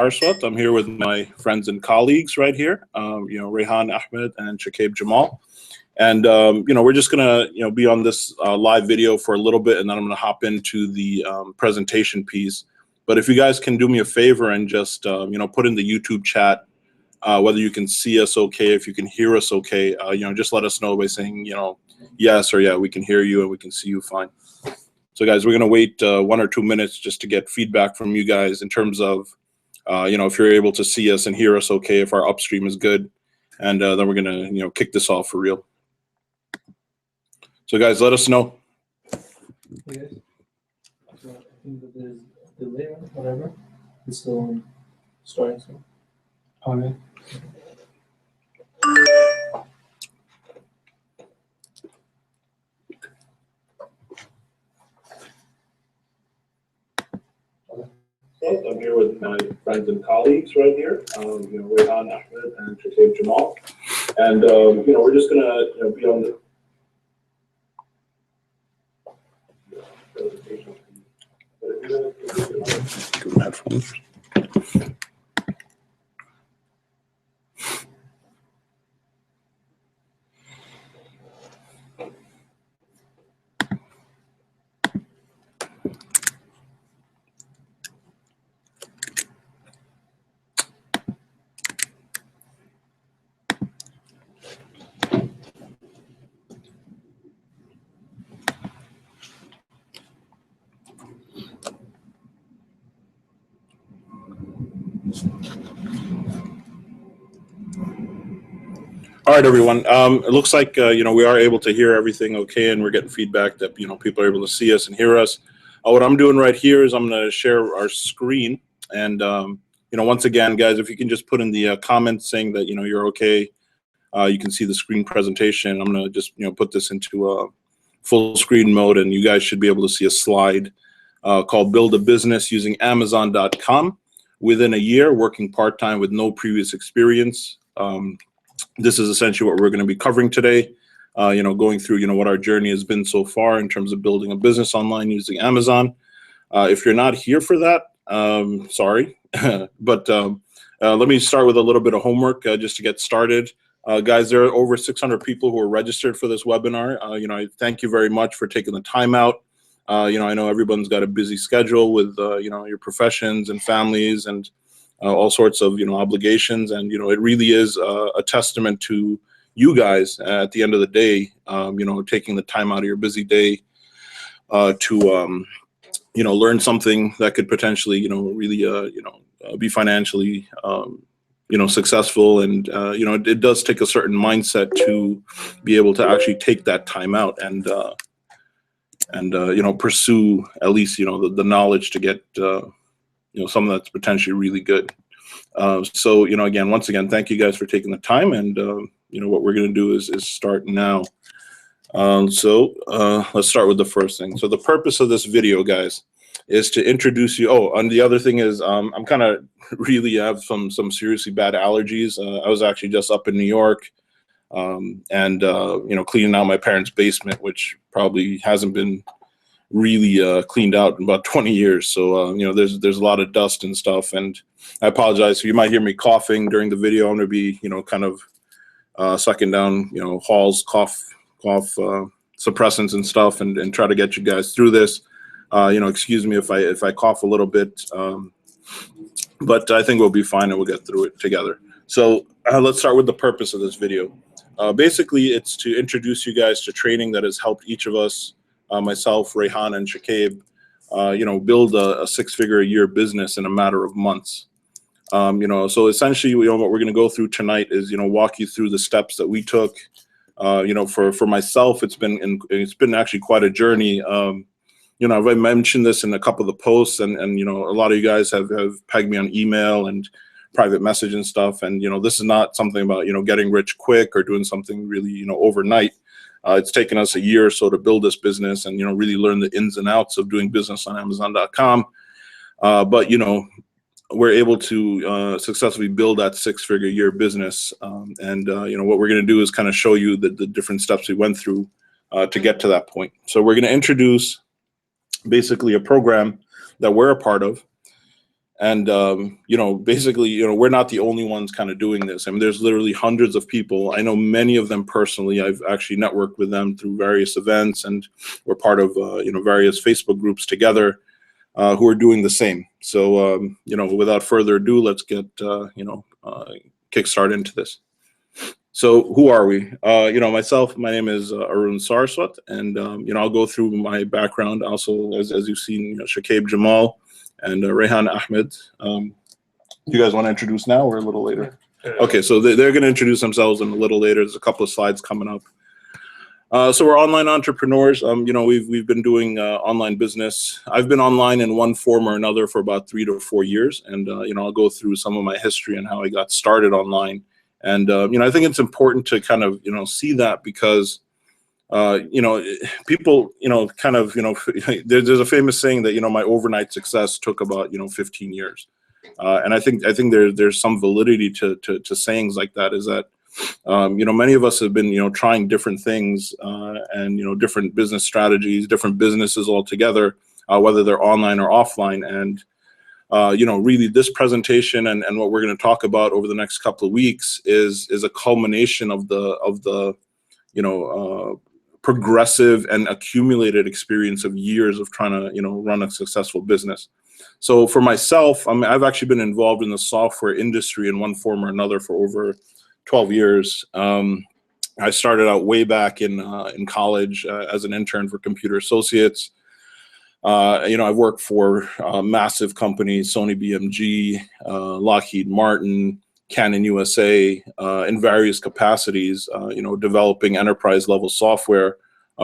Arswat. I'm here with my friends and colleagues right here, Rehan, Ahmed, and Shakib Jamal. And, we're just going to, be on this live video for a little bit, and then I'm going to hop into the presentation piece. But if you guys can do me a favor and just, put in the YouTube chat whether you can see us okay, if you can hear us okay, just let us know by saying, yes or yeah, we can hear you and we can see you fine. So guys, we're going to wait 1 or 2 minutes just to get feedback from you guys in terms of, if you're able to see us and hear us okay, if our upstream is good. And then we're going to, kick this off for real. So guys, let us know. Yes. So I think that there's a delay or whatever. It's still starting soon. Okay. I'm here with my friends and colleagues right here, Rehan, Ahmed, and Shakib Jamal. And, we're just going to be on the presentation. Give them headphones. All right, everyone. It looks like, we are able to hear everything okay, and we're getting feedback that, people are able to see us and hear us. What I'm doing right here is I'm going to share our screen. And, once again, guys, if you can just put in the comments saying that, you're okay, you can see the screen presentation. I'm going to just, put this into full screen mode, and you guys should be able to see a slide called Build a Business Using Amazon.com within a year, working part-time with no previous experience. This is essentially what we're going to be covering today, going through, what our journey has been so far in terms of building a business online using Amazon. If you're not here for that, sorry, but let me start with a little bit of homework just to get started. Guys, there are over 600 people who are registered for this webinar. I thank you very much for taking the time out. I know everyone's got a busy schedule with, your professions and families and all sorts of, obligations. And, it really is a testament to you guys at the end of the day, taking the time out of your busy day to, learn something that could potentially, really, be financially, successful. And, it does take a certain mindset to be able to actually take that time out and pursue at least, the knowledge to get, something that's potentially really good. So, again, once again, thank you guys for taking the time. And, what we're going to do is start now. Let's start with the first thing. So the purpose of this video, guys, is to introduce you. Oh, and the other thing is I'm kind of really have some seriously bad allergies. I was actually just up in New York and, cleaning out my parents' basement, which probably hasn't been really cleaned out in about 20 years. So, there's a lot of dust and stuff. And I apologize. So you might hear me coughing during the video. I'm going to be, kind of sucking down, Hall's cough suppressants and stuff and try to get you guys through this. Excuse me if I cough a little bit, but I think we'll be fine and we'll get through it together. So let's start with the purpose of this video. Basically, it's to introduce you guys to training that has helped each of us, myself, Rehan, and Shakib, build a six-figure-a-year business in a matter of months. So essentially, what we're going to go through tonight is, walk you through the steps that we took. For myself, it's been actually quite a journey. I've mentioned this in a couple of the posts, and a lot of you guys have pegged me on email and private message and stuff. And this is not something about getting rich quick or doing something really overnight. It's taken us a year or so to build this business and really learn the ins and outs of doing business on Amazon.com. But we're able to successfully build that six-figure-a-year business. And what we're going to do is kind of show you the different steps we went through to get to that point. So we're going to introduce basically a program that we're a part of. And, basically, we're not the only ones kind of doing this. I mean, there's literally hundreds of people. I know many of them personally. I've actually networked with them through various events, and we're part of, various Facebook groups together who are doing the same. So, without further ado, let's get, kickstart into this. So who are we? Myself, my name is Arun Saraswat, and, I'll go through my background. Also, as you've seen, Shakib Jamal and Rehan Ahmed. You guys want to introduce now or a little later? Okay, so they're going to introduce themselves in a little later. There's a couple of slides coming up. So we're online entrepreneurs. We've been doing online business. I've been online in one form or another for about 3 to 4 years, and I'll go through some of my history and how I got started online. And I think it's important to kind of see that because people there's a famous saying that my overnight success took about 15 years, and I think there's some validity to sayings like that. Is that many of us have been trying different things and different business strategies, different businesses altogether, whether they're online or offline. And really this presentation and what we're going to talk about over the next couple of weeks is a culmination of the progressive and accumulated experience of years of trying to run a successful business. So for myself, I've actually been involved in the software industry in one form or another for over 12 years. I started out way back in college as an intern for Computer Associates. I've worked for massive companies, Sony BMG, Lockheed Martin, Canon USA, in various capacities, developing enterprise level software,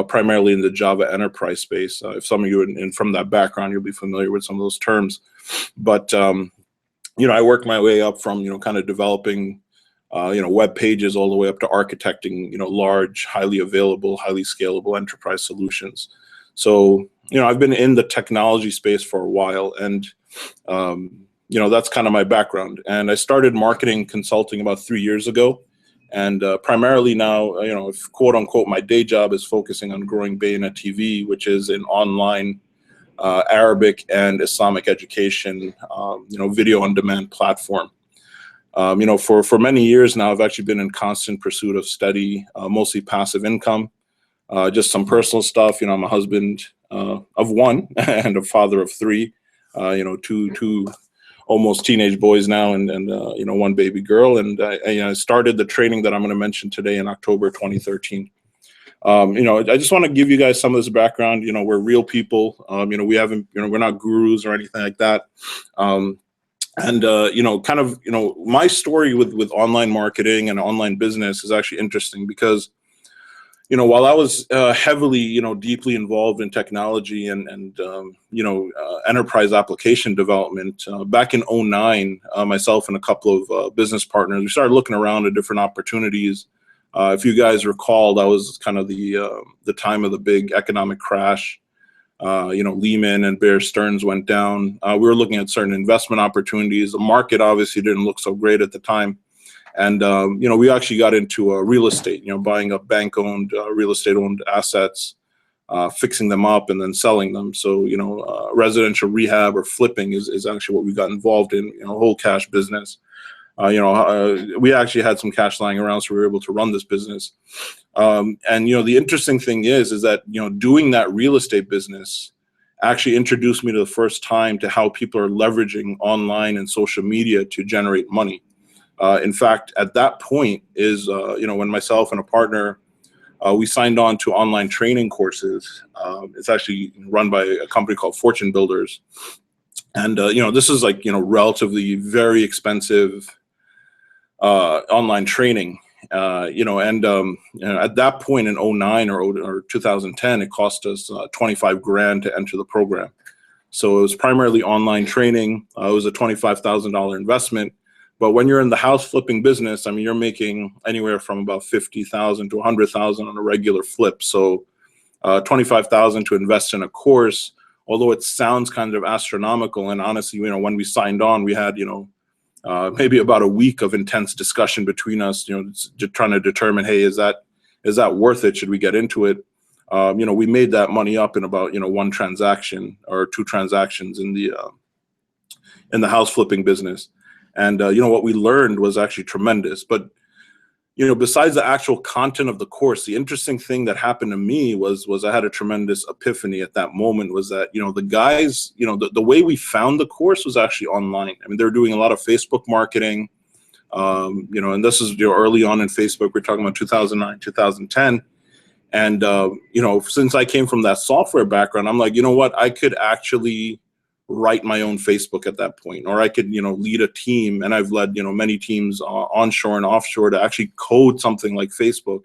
primarily in the Java enterprise space. If some of you are from that background, you'll be familiar with some of those terms. But, I worked my way up from, kind of developing, web pages all the way up to architecting, large, highly available, highly scalable enterprise solutions. So, I've been in the technology space for a while, and, that's kind of my background. And I started marketing consulting about 3 years ago. And primarily now, if quote unquote, my day job is focusing on growing Bayonet TV, which is an online Arabic and Islamic education, video on demand platform. For many years now, I've actually been in constant pursuit of steady, mostly passive income, just some personal stuff. I'm a husband of one and a father of three, two almost teenage boys now, and one baby girl. And I started the training that I'm going to mention today in October 2013. I just want to give you guys some of this background. We're real people. We're not gurus or anything like that. My story with online marketing and online business is actually interesting because, while I was heavily, deeply involved in technology and enterprise application development, back in 2009, myself and a couple of business partners, we started looking around at different opportunities. If you guys recall, that was kind of the time of the big economic crash. Lehman and Bear Stearns went down. We were looking at certain investment opportunities. The market obviously didn't look so great at the time. And, we actually got into real estate, buying up bank-owned, real estate-owned assets, fixing them up and then selling them. So, residential rehab or flipping is actually what we got involved in, whole cash business. We actually had some cash lying around, so we were able to run this business. The interesting thing is that, doing that real estate business actually introduced me to the first time to how people are leveraging online and social media to generate money. In fact, at that point is, when myself and a partner, we signed on to online training courses. It's actually run by a company called Fortune Builders. And, this is like, relatively very expensive online training. At that point in 2009 or 2010, it cost us 25 grand to enter the program. So it was primarily online training. It was a $25,000 investment. But when you're in the house flipping business, you're making anywhere from about 50,000 to 100,000 on a regular flip. So 25,000 to invest in a course, although it sounds kind of astronomical. And honestly, when we signed on, we had, maybe about a week of intense discussion between us, trying to determine, hey, is that worth it? Should we get into it? We made that money up in about, one transaction or two transactions in the in the house flipping business. And, what we learned was actually tremendous. But, besides the actual content of the course, the interesting thing that happened to me was I had a tremendous epiphany at that moment, was that, the guys, the way we found the course was actually online. I mean, they're doing a lot of Facebook marketing, and this is, early on in Facebook. We're talking about 2009, 2010. And, since I came from that software background, I'm like, you know what, I could actually write my own Facebook at that point, or I could, lead a team. And I've led, many teams onshore and offshore to actually code something like Facebook.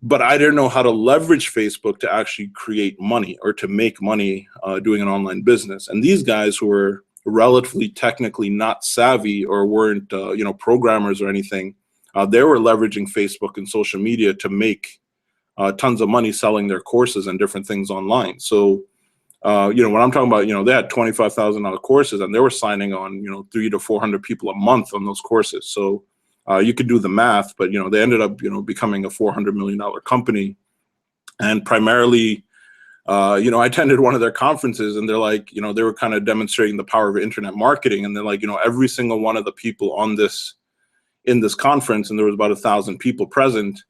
But I didn't know how to leverage Facebook to actually create money or to make money doing an online business. And these guys who were relatively technically not savvy or weren't, programmers or anything, they were leveraging Facebook and social media to make tons of money selling their courses and different things online. So, when I'm talking about, they had $25,000 courses and they were signing on, 300 to 400 people a month on those courses. So you could do the math, but, they ended up, becoming a $400 million company. And primarily, I attended one of their conferences and they're like, they were kind of demonstrating the power of internet marketing. And they're like, every single one of the people in this conference, and there was about 1,000 people present,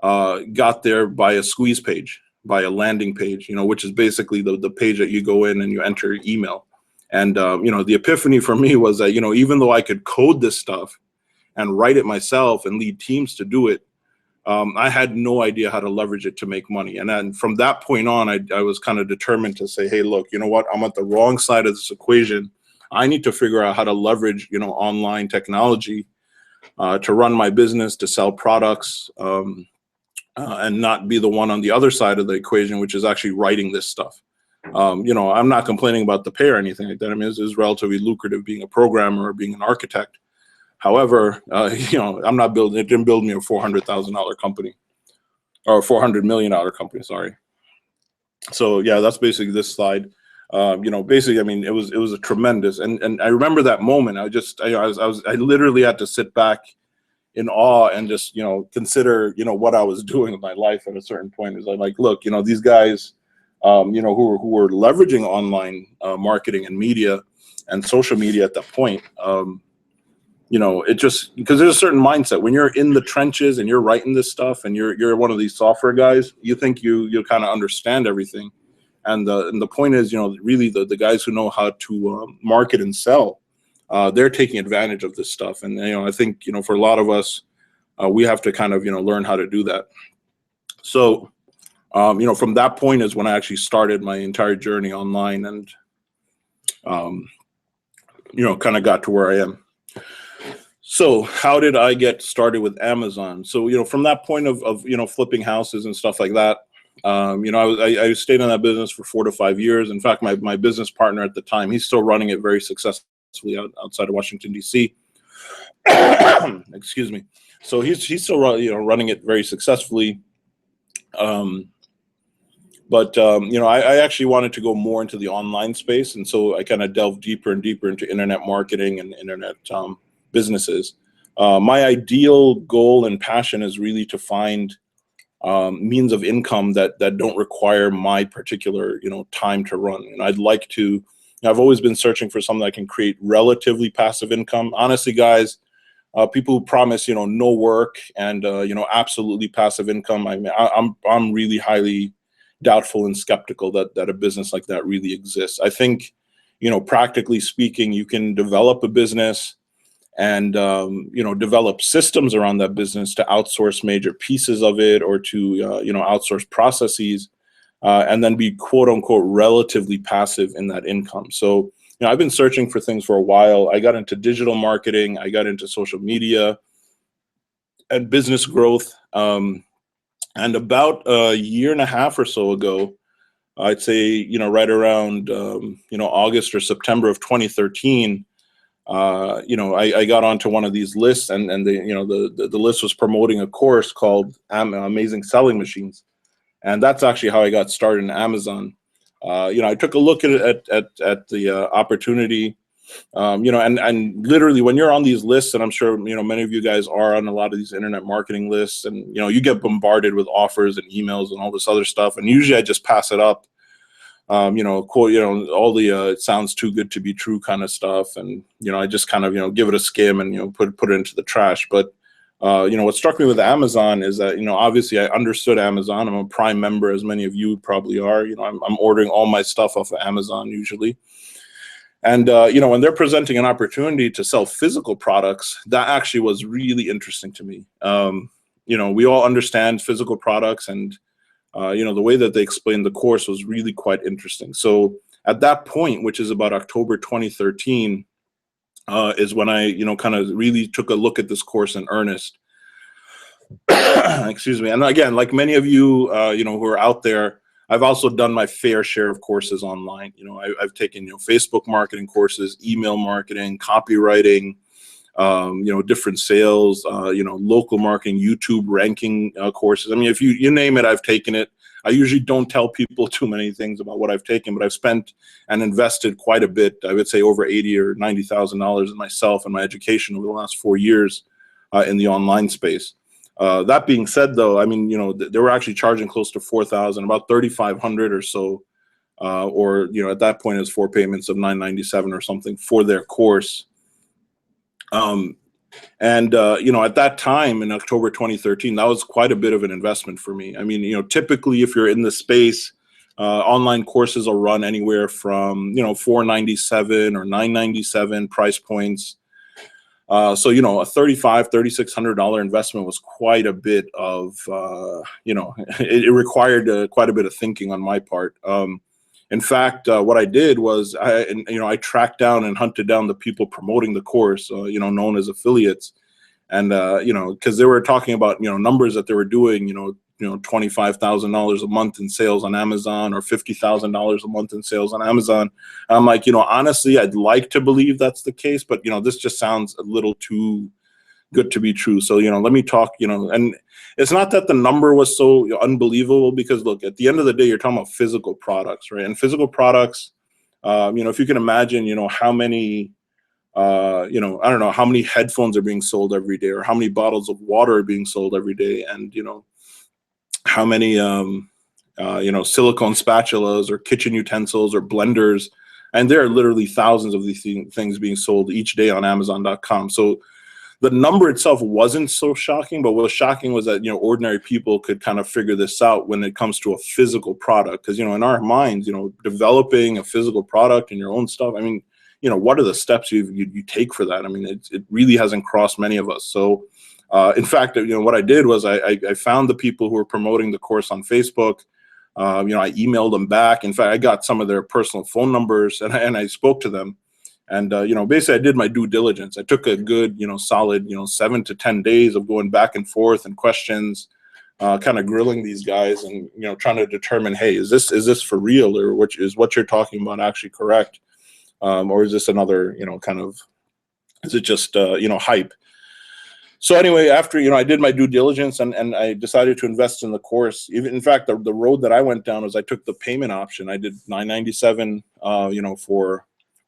got there by a squeeze page, by a landing page, which is basically the page that you go in and you enter your email. And, the epiphany for me was that, even though I could code this stuff and write it myself and lead teams to do it, I had no idea how to leverage it to make money. And then from that point on, I was kind of determined to say, hey, look, you know what, I'm at the wrong side of this equation. I need to figure out how to leverage, online technology to run my business, to sell products, and not be the one on the other side of the equation, which is actually writing this stuff. I'm not complaining about the pay or anything like that. I mean, it's relatively lucrative being a programmer or being an architect. However, I'm not building, it didn't build me a $400,000 company or a $400 million company, sorry. So yeah, that's basically this slide. Basically, I mean, it was a tremendous, and I remember that moment. I literally had to sit back in awe and just, consider, what I was doing in my life at a certain point. Is I'm like, look, these guys, who were leveraging online marketing and media and social media at that point, it just, because there's a certain mindset when you're in the trenches and you're writing this stuff and you're one of these software guys, you think you kind of understand everything. And the point is, really the guys who know how to market and sell, they're taking advantage of this stuff. And, I think, for a lot of us, we have to kind of, learn how to do that. So, from that point is when I actually started my entire journey online and, kind of got to where I am. So how did I get started with Amazon? So, from that point of flipping houses and stuff like that, I stayed in that business for 4 to 5 years. In fact, my business partner at the time, he's still running it very successfully outside of Washington, D.C. Excuse me. So he's still running it very successfully. But I actually wanted to go more into the online space, and so I kind of delved deeper and deeper into internet marketing and internet businesses. My ideal goal and passion is really to find means of income that don't require my particular time to run. And I'd like to. I've always been searching for something that can create relatively passive income. Honestly, guys, people who promise no work and absolutely passive income, I mean, I'm really highly doubtful and skeptical that a business like that really exists. I think practically speaking, you can develop a business and develop systems around that business to outsource major pieces of it or to outsource processes and then be quote unquote relatively passive in that income. So I've been searching for things for a while. I got into digital marketing, I got into social media and business growth. And about a year and a half or so ago, I'd say right around August or September of 2013. I got onto one of these lists, and the list was promoting a course called Amazing Selling Machines, and that's actually how I got started in Amazon. I took a look at the opportunity, and literally when you're on these lists, and I'm sure many of you guys are on a lot of these internet marketing lists, and you get bombarded with offers and emails and all this other stuff, and usually I just pass it up. quote, all the it sounds too good to be true kind of stuff, and I just kind of give it a skim and put it into the trash. But what struck me with Amazon is that obviously I understood Amazon. I'm a Prime member, as many of you probably are. I'm ordering all my stuff off of Amazon usually. And when they're presenting an opportunity to sell physical products, that actually was really interesting to me. We all understand physical products, and the way that they explained the course was really quite interesting. So at that point, which is about October 2013, is when I kind of really took a look at this course in earnest. Excuse me. And again, like many of you, who are out there, I've also done my fair share of courses online. I've taken Facebook marketing courses, email marketing, copywriting, different sales, local marketing, YouTube ranking courses. I mean, if you name it, I've taken it. I usually don't tell people too many things about what I've taken, but I've spent and invested quite a bit. I would say over $80,000 or $90,000 in myself and my education over the last 4 years in the online space. That being said, though, I mean, they were actually charging close to $4,000, about $3,500 or so, or at that point it was 4 payments of $997 or something for their course. At that time in October 2013, that was quite a bit of an investment for me. I mean, typically if you're in this space, online courses will run anywhere from, $497 or $997 price points. So, a $3,500, $3,600 investment was quite a bit of, it required quite a bit of thinking on my part. In fact, what I did was I tracked down and hunted down the people promoting the course, known as affiliates. And, because they were talking about, numbers that they were doing, $25,000 a month in sales on Amazon or $50,000 a month in sales on Amazon. And I'm like, honestly, I'd like to believe that's the case, but, this just sounds a little too good to be true. So, let me talk, and it's not that the number was so unbelievable, because look, at the end of the day, you're talking about physical products, right? And physical products, if you can imagine, how many, I don't know how many headphones are being sold every day, or how many bottles of water are being sold every day. And, how many, silicone spatulas or kitchen utensils or blenders. And there are literally thousands of these things being sold each day on Amazon.com. So the number itself wasn't so shocking, but what was shocking was that, ordinary people could kind of figure this out when it comes to a physical product. Because, in our minds, developing a physical product and your own stuff, I mean, what are the steps you take for that? I mean, it really hasn't crossed many of us. So, in fact, what I did was I found the people who were promoting the course on Facebook. I emailed them back. In fact, I got some of their personal phone numbers, and I spoke to them. And, basically I did my due diligence. I took a good, solid, 7 to 10 days of going back and forth and questions, kind of grilling these guys and, trying to determine, hey, is this for real, or what you're talking about actually correct? Or is this another, is it just, hype? So anyway, after, I did my due diligence and I decided to invest in the course. Even, in fact, the road that I went down was I took the payment option. I did $997,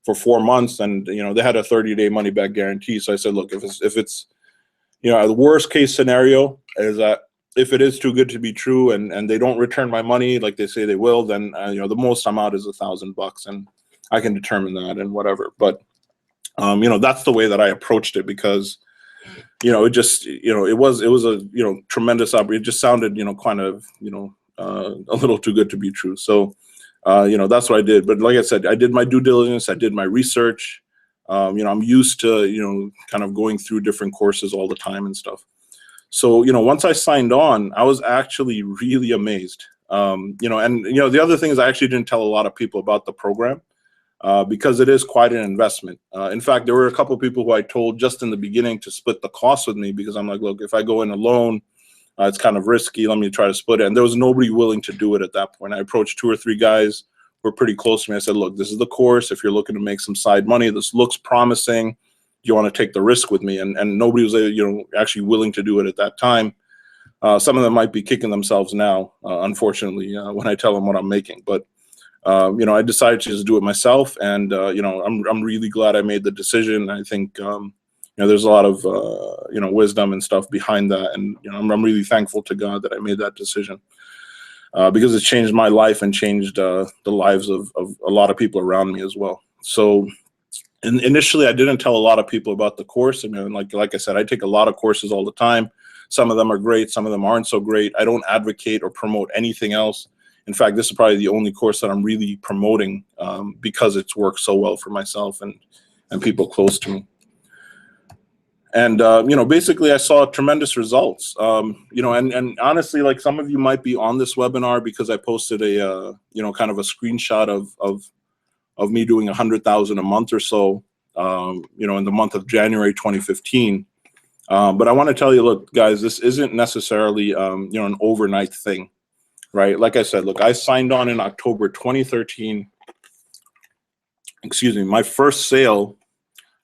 for 4 months, and they had a 30-day money back guarantee. So I said, look, if it's the worst case scenario is that if it is too good to be true and they don't return my money like they say they will, then the most I'm out is $1,000, and I can determine that and whatever. But that's the way that I approached it, because it just it was a tremendous opportunity. It just sounded kind of a little too good to be true. So that's what I did. But like I said, I did my due diligence. I did my research. I'm used to, kind of going through different courses all the time and stuff. So, once I signed on, I was actually really amazed. The other thing is I actually didn't tell a lot of people about the program, because it is quite an investment. In fact, there were a couple of people who I told just in the beginning to split the cost with me, because I'm like, look, if I go in alone, it's kind of risky. Let me try to split it. And there was nobody willing to do it at that point. I approached 2 or 3 guys who were pretty close to me. I said, look, this is the course. If you're looking to make some side money, this looks promising. Do you want to take the risk with me? And nobody was, actually willing to do it at that time. Some of them might be kicking themselves now, unfortunately, when I tell them what I'm making. But, I decided to just do it myself. And, I'm really glad I made the decision. I think, there's a lot of, wisdom and stuff behind that. And, I'm really thankful to God that I made that decision. because it's changed my life and changed the lives of a lot of people around me as well. So initially, I didn't tell a lot of people about the course. I mean, like I said, I take a lot of courses all the time. Some of them are great, some of them aren't so great. I don't advocate or promote anything else. In fact, this is probably the only course that I'm really promoting because it's worked so well for myself and people close to me. And basically, I saw tremendous results. And honestly, like, some of you might be on this webinar because I posted a kind of a screenshot of me doing 100,000 a month or so, in the month of January 2015. But I want to tell you, look, guys, this isn't necessarily an overnight thing, right? Like I said, look, I signed on in October 2013. Excuse me, my first sale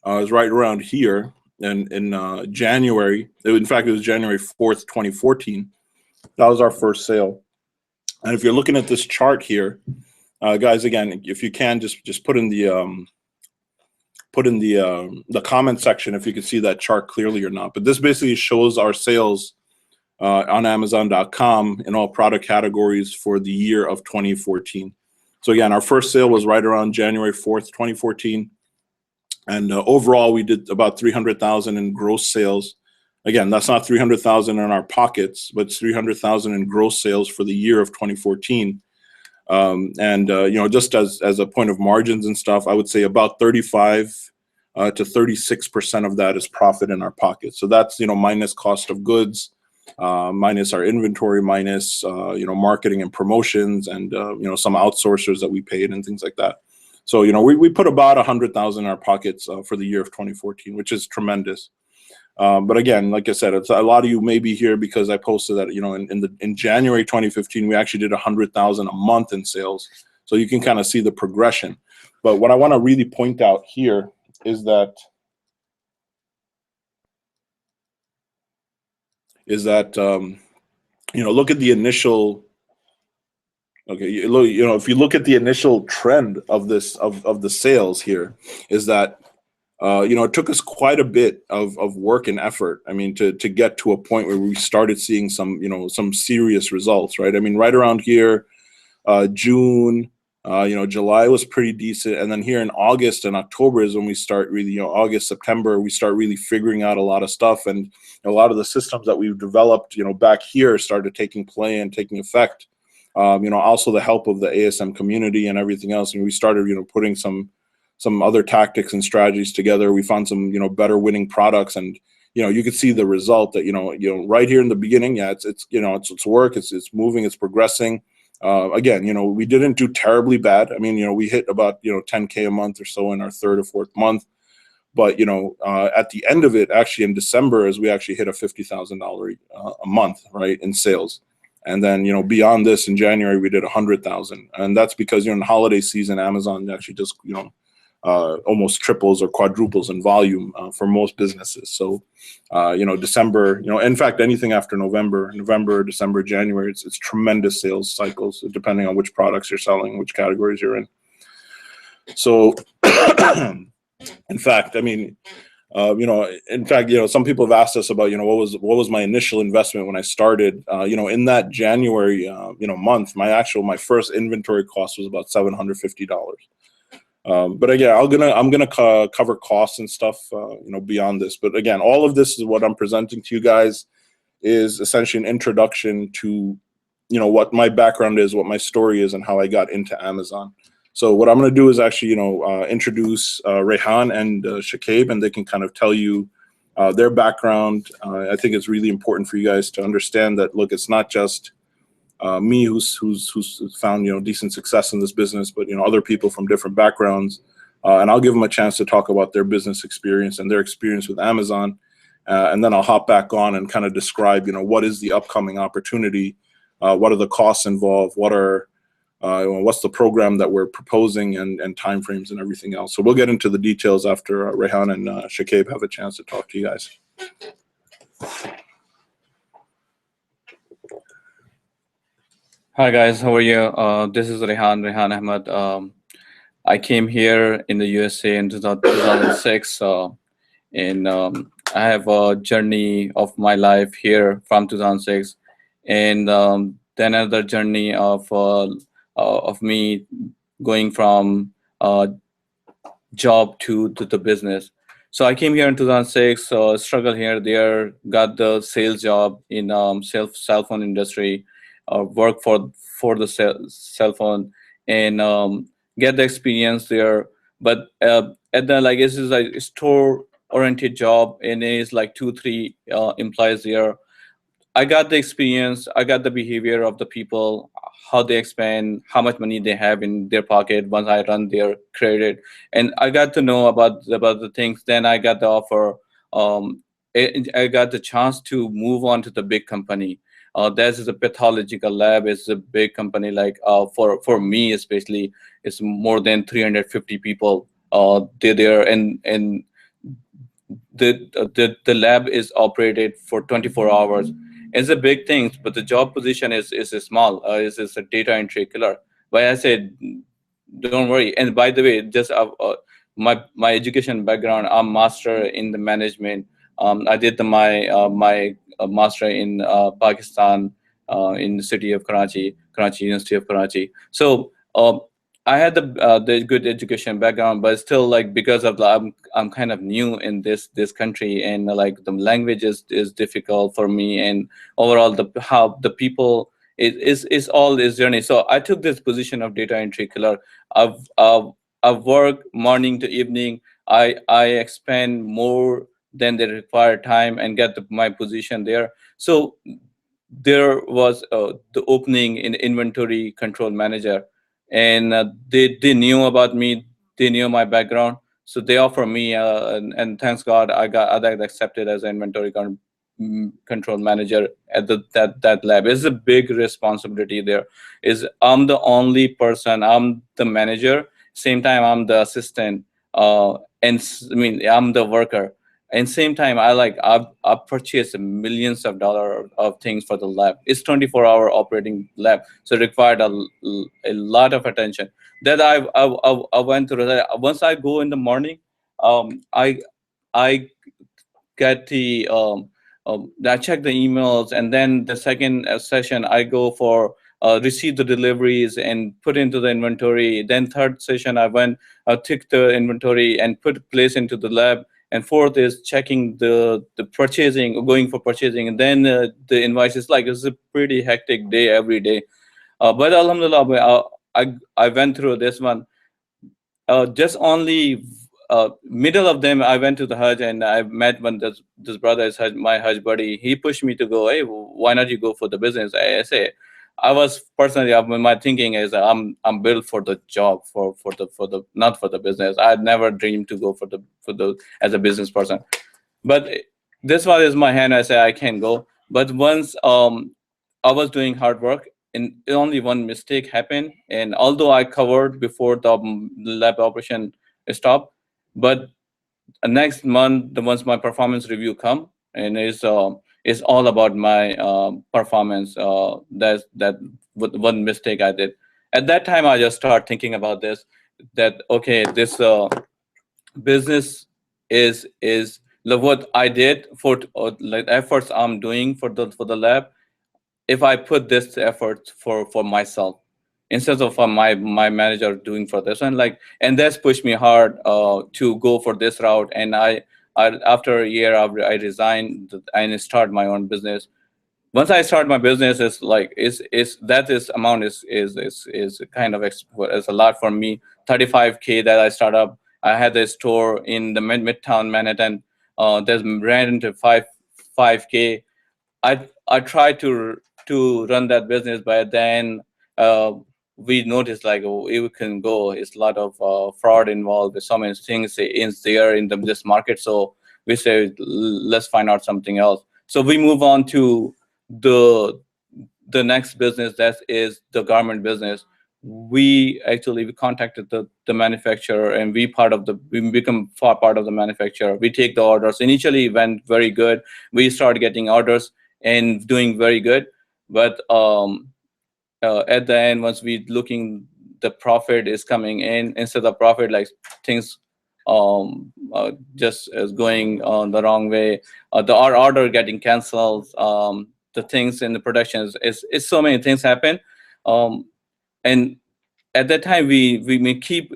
was right around here. And in January, in fact, it was January 4th, 2014. That was our first sale. And if you're looking at this chart here, guys, again, if you can, just put in the comment section if you can see that chart clearly or not. But this basically shows our sales on Amazon.com in all product categories for the year of 2014. So again, our first sale was right around January 4th, 2014. And overall, we did about 300,000 in gross sales. Again, that's not 300,000 in our pockets, but it's 300,000 in gross sales for the year of 2014. Just as a point of margins and stuff, I would say about 35 to 36% of that is profit in our pocket. So that's, minus cost of goods, minus our inventory, minus, marketing and promotions, and, some outsourcers that we paid and things like that. So, we put about 100,000 in our pockets for the year of 2014, which is tremendous. But again, like I said, it's a lot of you may be here because I posted that, in January 2015, we actually did 100,000 a month in sales. So you can kind of see the progression. But what I want to really point out here is that look at the initial. Okay, if you look at the initial trend of this of the sales here, is that it took us quite a bit of work and effort. I mean, to get to a point where we started seeing some serious results, right? I mean, right around here, June, July was pretty decent, and then here in August and October is when we start really, August, September, we start really figuring out a lot of stuff, and a lot of the systems that we've developed, back here started taking play and taking effect. Also the help of the ASM community and everything else, and we started, putting some other tactics and strategies together. We found some, better winning products, and you could see the result that right here in the beginning, yeah, it's work, it's moving, it's progressing. Again, we didn't do terribly bad. I mean, we hit about 10K a month or so in our third or fourth month, but at the end of it, actually in December, as we actually hit a $50,000 a month, right, in sales. And then, beyond this, in January, we did 100,000. And that's because, in the holiday season, Amazon actually just, almost triples or quadruples in volume for most businesses. So, December, in fact, anything after November, December, January, it's tremendous sales cycles, depending on which products you're selling, which categories you're in. So, in fact, I mean, some people have asked us about, what was my initial investment when I started, in that January, month, my first inventory cost was about $750. But again, I'm gonna cover costs and stuff, beyond this. But again, all of this is what I'm presenting to you guys is essentially an introduction to, what my background is, what my story is, and how I got into Amazon. So what I'm going to do is actually, introduce Rehan and Shakib, and they can kind of tell you their background. I think it's really important for you guys to understand that, look, it's not just me who's found, decent success in this business, but, other people from different backgrounds. And I'll give them a chance to talk about their business experience and their experience with Amazon. And then I'll hop back on and kind of describe, what is the upcoming opportunity, what are the costs involved, what's the program that we're proposing, and timeframes and everything else. So we'll get into the details after Rehan and Shakib have a chance to talk to you guys. Hi guys, how are you? This is Rehan Ahmed. I came here in the USA in 2006, and I have a journey of my life here from 2006. And then another journey of me going from job to the business. So I came here in 2006, struggled here, there, got the sales job in cell phone industry, work for the cell phone, and get the experience there. But at the like this is a store oriented job, and it's like 2 3 employees there. I got the experience, I got the behavior of the people, how they expend, how much money they have in their pocket once I run their credit, and I got to know about the things. Then I got the offer. I got the chance to move on to the big company. This is a pathological lab. It's a big company. Like for me especially, it's more than 350 people. They're there, and the lab is operated for 24 hours. It's a big thing, but the job position is small. Is a data entry killer. But I said, don't worry. And by the way, just my education background, I'm master in the management. I did my master in Pakistan, in the city of Karachi University of Karachi. So I had the good education background, but still, like, because of I'm kind of new in this country, and like the language is difficult for me, and overall how the people is all this journey. So I took this position of data entry killer. I've worked morning to evening. I expend more than the required time and get my position there. So there was the opening in inventory control manager, and they knew about me, they knew my background, so they offer me, and thanks God I got accepted as an inventory control manager at that lab. It's a big responsibility there. Is I'm the only person, I'm the manager, same time I'm the assistant, I mean, I'm the worker, and same time I've purchased millions of dollars of things for the lab. It's 24-hour operating lab, so it required a lot of attention that I went through that. Once I go in the morning, I get the I check the emails, and then the second session I go for receive the deliveries and put into the inventory. Then third session I went took the inventory and put place into the lab. And fourth is checking the purchasing, going for purchasing, and then the invoices. Like, it's a pretty hectic day every day. But alhamdulillah, I went through this one. Just only middle of them, I went to the Hajj, and I met one this brother is my Hajj buddy. He pushed me to go. Hey, why not you go for the business? I say, I was personally, my thinking is I'm built for the job, for the not for the business. I had never dreamed to go for the as a business person. But this one is my hand. I say I can go. But once I was doing hard work, and only one mistake happened. And although I covered before the lab operation stopped, but next month, once my performance review come, and it's all about my performance. That one mistake I did. At that time, I just start thinking about this. That okay, this business is what I did for like efforts I'm doing for the lab. If I put this effort for myself instead of my manager doing for this one, like, and that's pushed me hard to go for this route. And I after a year I resigned and start my own business. Once I start my business, it's like is that this amount is kind of it's a lot for me. 35K that I start up. I had a store in the midtown Manhattan. There's rent into 5K. I tried to run that business, but then we noticed, like, oh, it can go. It's a lot of fraud involved. There's so many things in there in this market. So we say, let's find out something else. So we move on to the next business, that is the garment business. We contacted the manufacturer, and we become part of the manufacturer. We take the orders. Initially it went very good. We started getting orders and doing very good. But at the end, once we looking, the profit is coming in instead of profit, like things just is going on the wrong way. Our order getting canceled. the things in the production is so many things happen, and at that time we may keep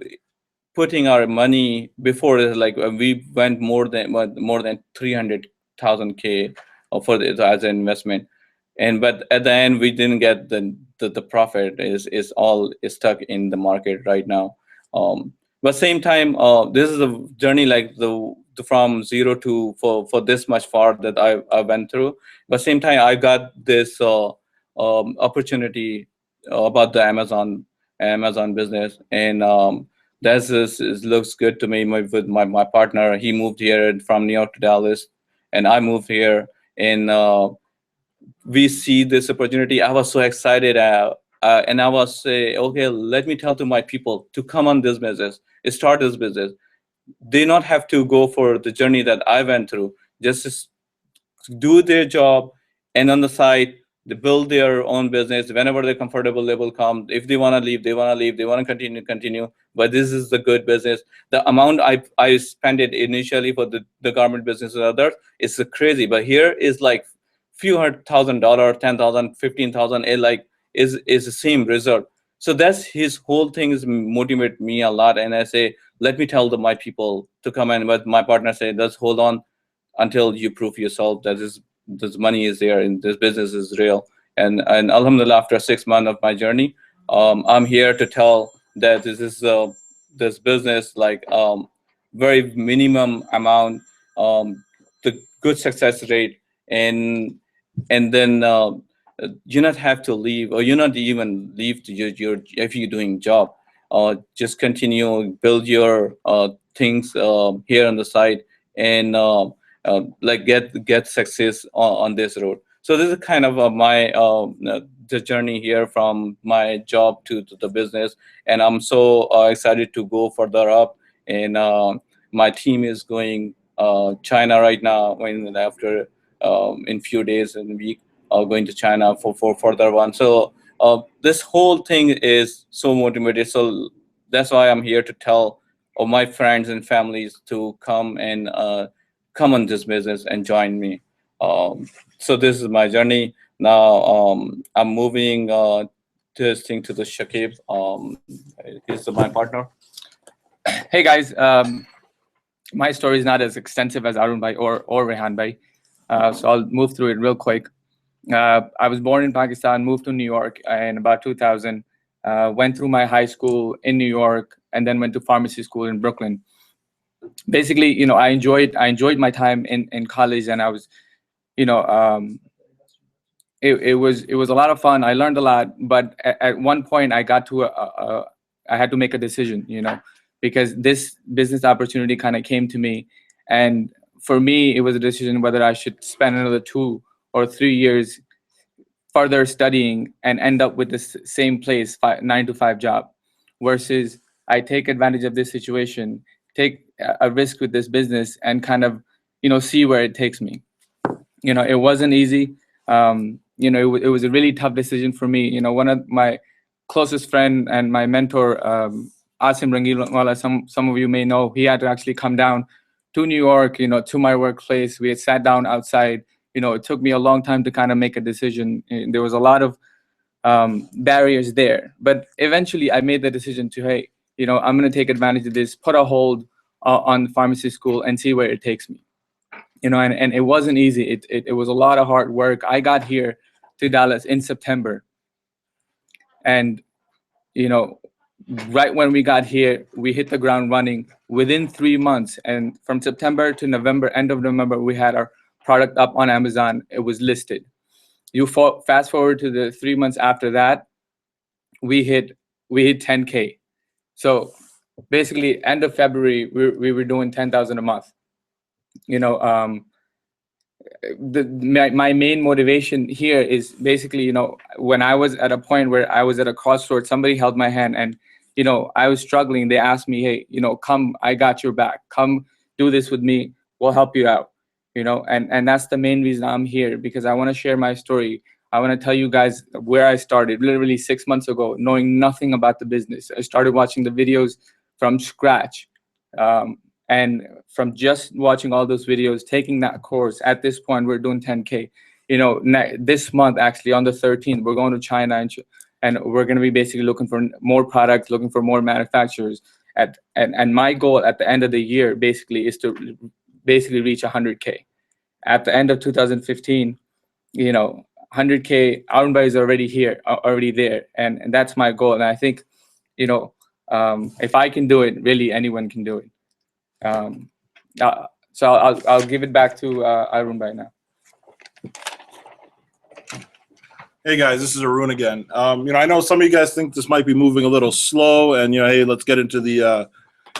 putting our money before, like we went more than 300,000 K for this as an investment, but at the end we didn't get the profit. Is all is stuck in the market right now. But same time, this is a journey like the from zero to for this much far that I went through. But same time, I got this opportunity about the Amazon business, and looks good to me. With my partner, he moved here from New York to Dallas, and I moved here, and we see this opportunity. I was so excited, and I was say, okay, let me tell to my people to come on this business, start this business. They not have to go for the journey that I went through. Just do their job, and on the side they build their own business. Whenever they're comfortable, they will come. If they want to leave, they want to leave. They want to continue. But this is the good business. The amount I spent it initially for the garment business and others is crazy. But here is like few $100,000, 10,000, 15,000. It like is the same result. So that's his whole thing is motivate me a lot. And I say, let me tell my people to come in. But my partner said, let's hold on until you prove yourself that this money is there and this business is real. And alhamdulillah, after 6 months of my journey, I'm here to tell that this is this business like very minimum amount, the good success rate, and then you not have to leave, or you not even leave to your if you're doing job. Just continue build your things here on the side, and like get success on this road. So this is kind of my the journey here from my job to the business, and I'm so excited to go further up. And my team is going China right now. When after in few days and week, going to China for further one. So this whole thing is so motivated. So that's why I'm here to tell all my friends and families to come and come on this business and join me. So this is my journey. Now I'm moving this thing to the Shakib. He's my partner. Hey guys, my story is not as extensive as Arun bhai or Rehan bhai, so I'll move through it real quick. I was born in Pakistan, moved to New York in about 2000. Went through my high school in New York, and then went to pharmacy school in Brooklyn. Basically, you know, I enjoyed my time in college, and I was, you know, it was a lot of fun. I learned a lot, but at one point I got to I had to make a decision, you know, because this business opportunity kind of came to me, and for me it was a decision whether I should spend another 2 or 3 years further studying and end up with the same place, 9 to 5 job, versus I take advantage of this situation, take a risk with this business, and kind of, you know, see where it takes me. You know, it wasn't easy. You know, it was a really tough decision for me. You know, one of my closest friend and my mentor, Asim Rangilwala, some of you may know, he had to actually come down to New York, you know, to my workplace. We had sat down outside. You know, it took me a long time to kind of make a decision. There was a lot of barriers there, but eventually I made the decision to, hey, you know, I'm going to take advantage of this, put a hold on pharmacy school and see where it takes me. You know, and it wasn't easy. It was a lot of hard work. I got here to Dallas in September, and, you know, right when we got here, we hit the ground running within 3 months. And from September to November, end of November, we had our product up on Amazon. It was listed. You fast forward to the 3 months after that, we hit 10K. So basically, end of February, we were doing 10,000 a month. You know, my main motivation here is basically, you know, when I was at a point where I was at a crossroads, somebody held my hand, and, you know, I was struggling. They asked me, hey, you know, come, I got your back. Come do this with me. We'll help you out. You know, and that's the main reason I'm here, because I want to share my story. I want to tell you guys where I started literally 6 months ago, knowing nothing about the business. I started watching the videos from scratch. And from just watching all those videos, taking that course, at this point, we're doing 10K. this month, actually on the 13th, we're going to China, and we're going to be basically looking for more products, looking for more manufacturers. And my goal at the end of the year basically is to basically reach 100K. At the end of 2015, 100K, Arun is already here, already there, and that's my goal. And I think, if I can do it, really anyone can do it. So I'll give it back to Arun right now. Hey guys, this is Arun again. I know some of you guys think this might be moving a little slow, and hey, let's get into the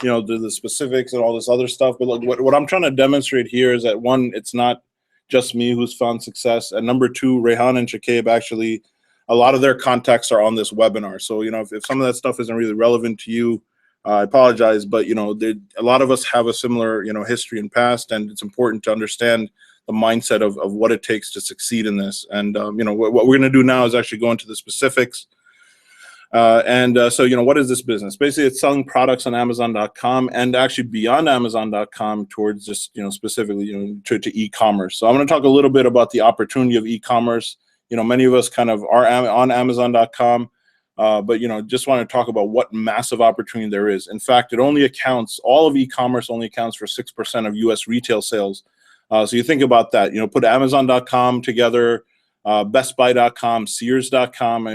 the specifics and all this other stuff. But look, what I'm trying to demonstrate here is that, one, it's not just me who's found success, and number two, Rehan and Shakib, actually, a lot of their contacts are on this webinar. So if some of that stuff isn't really relevant to you, I apologize, but a lot of us have a similar history and past, and it's important to understand the mindset of what it takes to succeed in this. And what we're going to do now is actually go into the specifics. So what is this business? Basically, it's selling products on Amazon.com and actually beyond Amazon.com towards just specifically to e-commerce. So I'm going to talk a little bit about the opportunity of e-commerce. Many of us kind of are on Amazon.com, but just want to talk about what massive opportunity there is. In fact, all of e-commerce only accounts for 6% of U.S. retail sales. So you think about that, put Amazon.com together, BestBuy.com, Sears.com,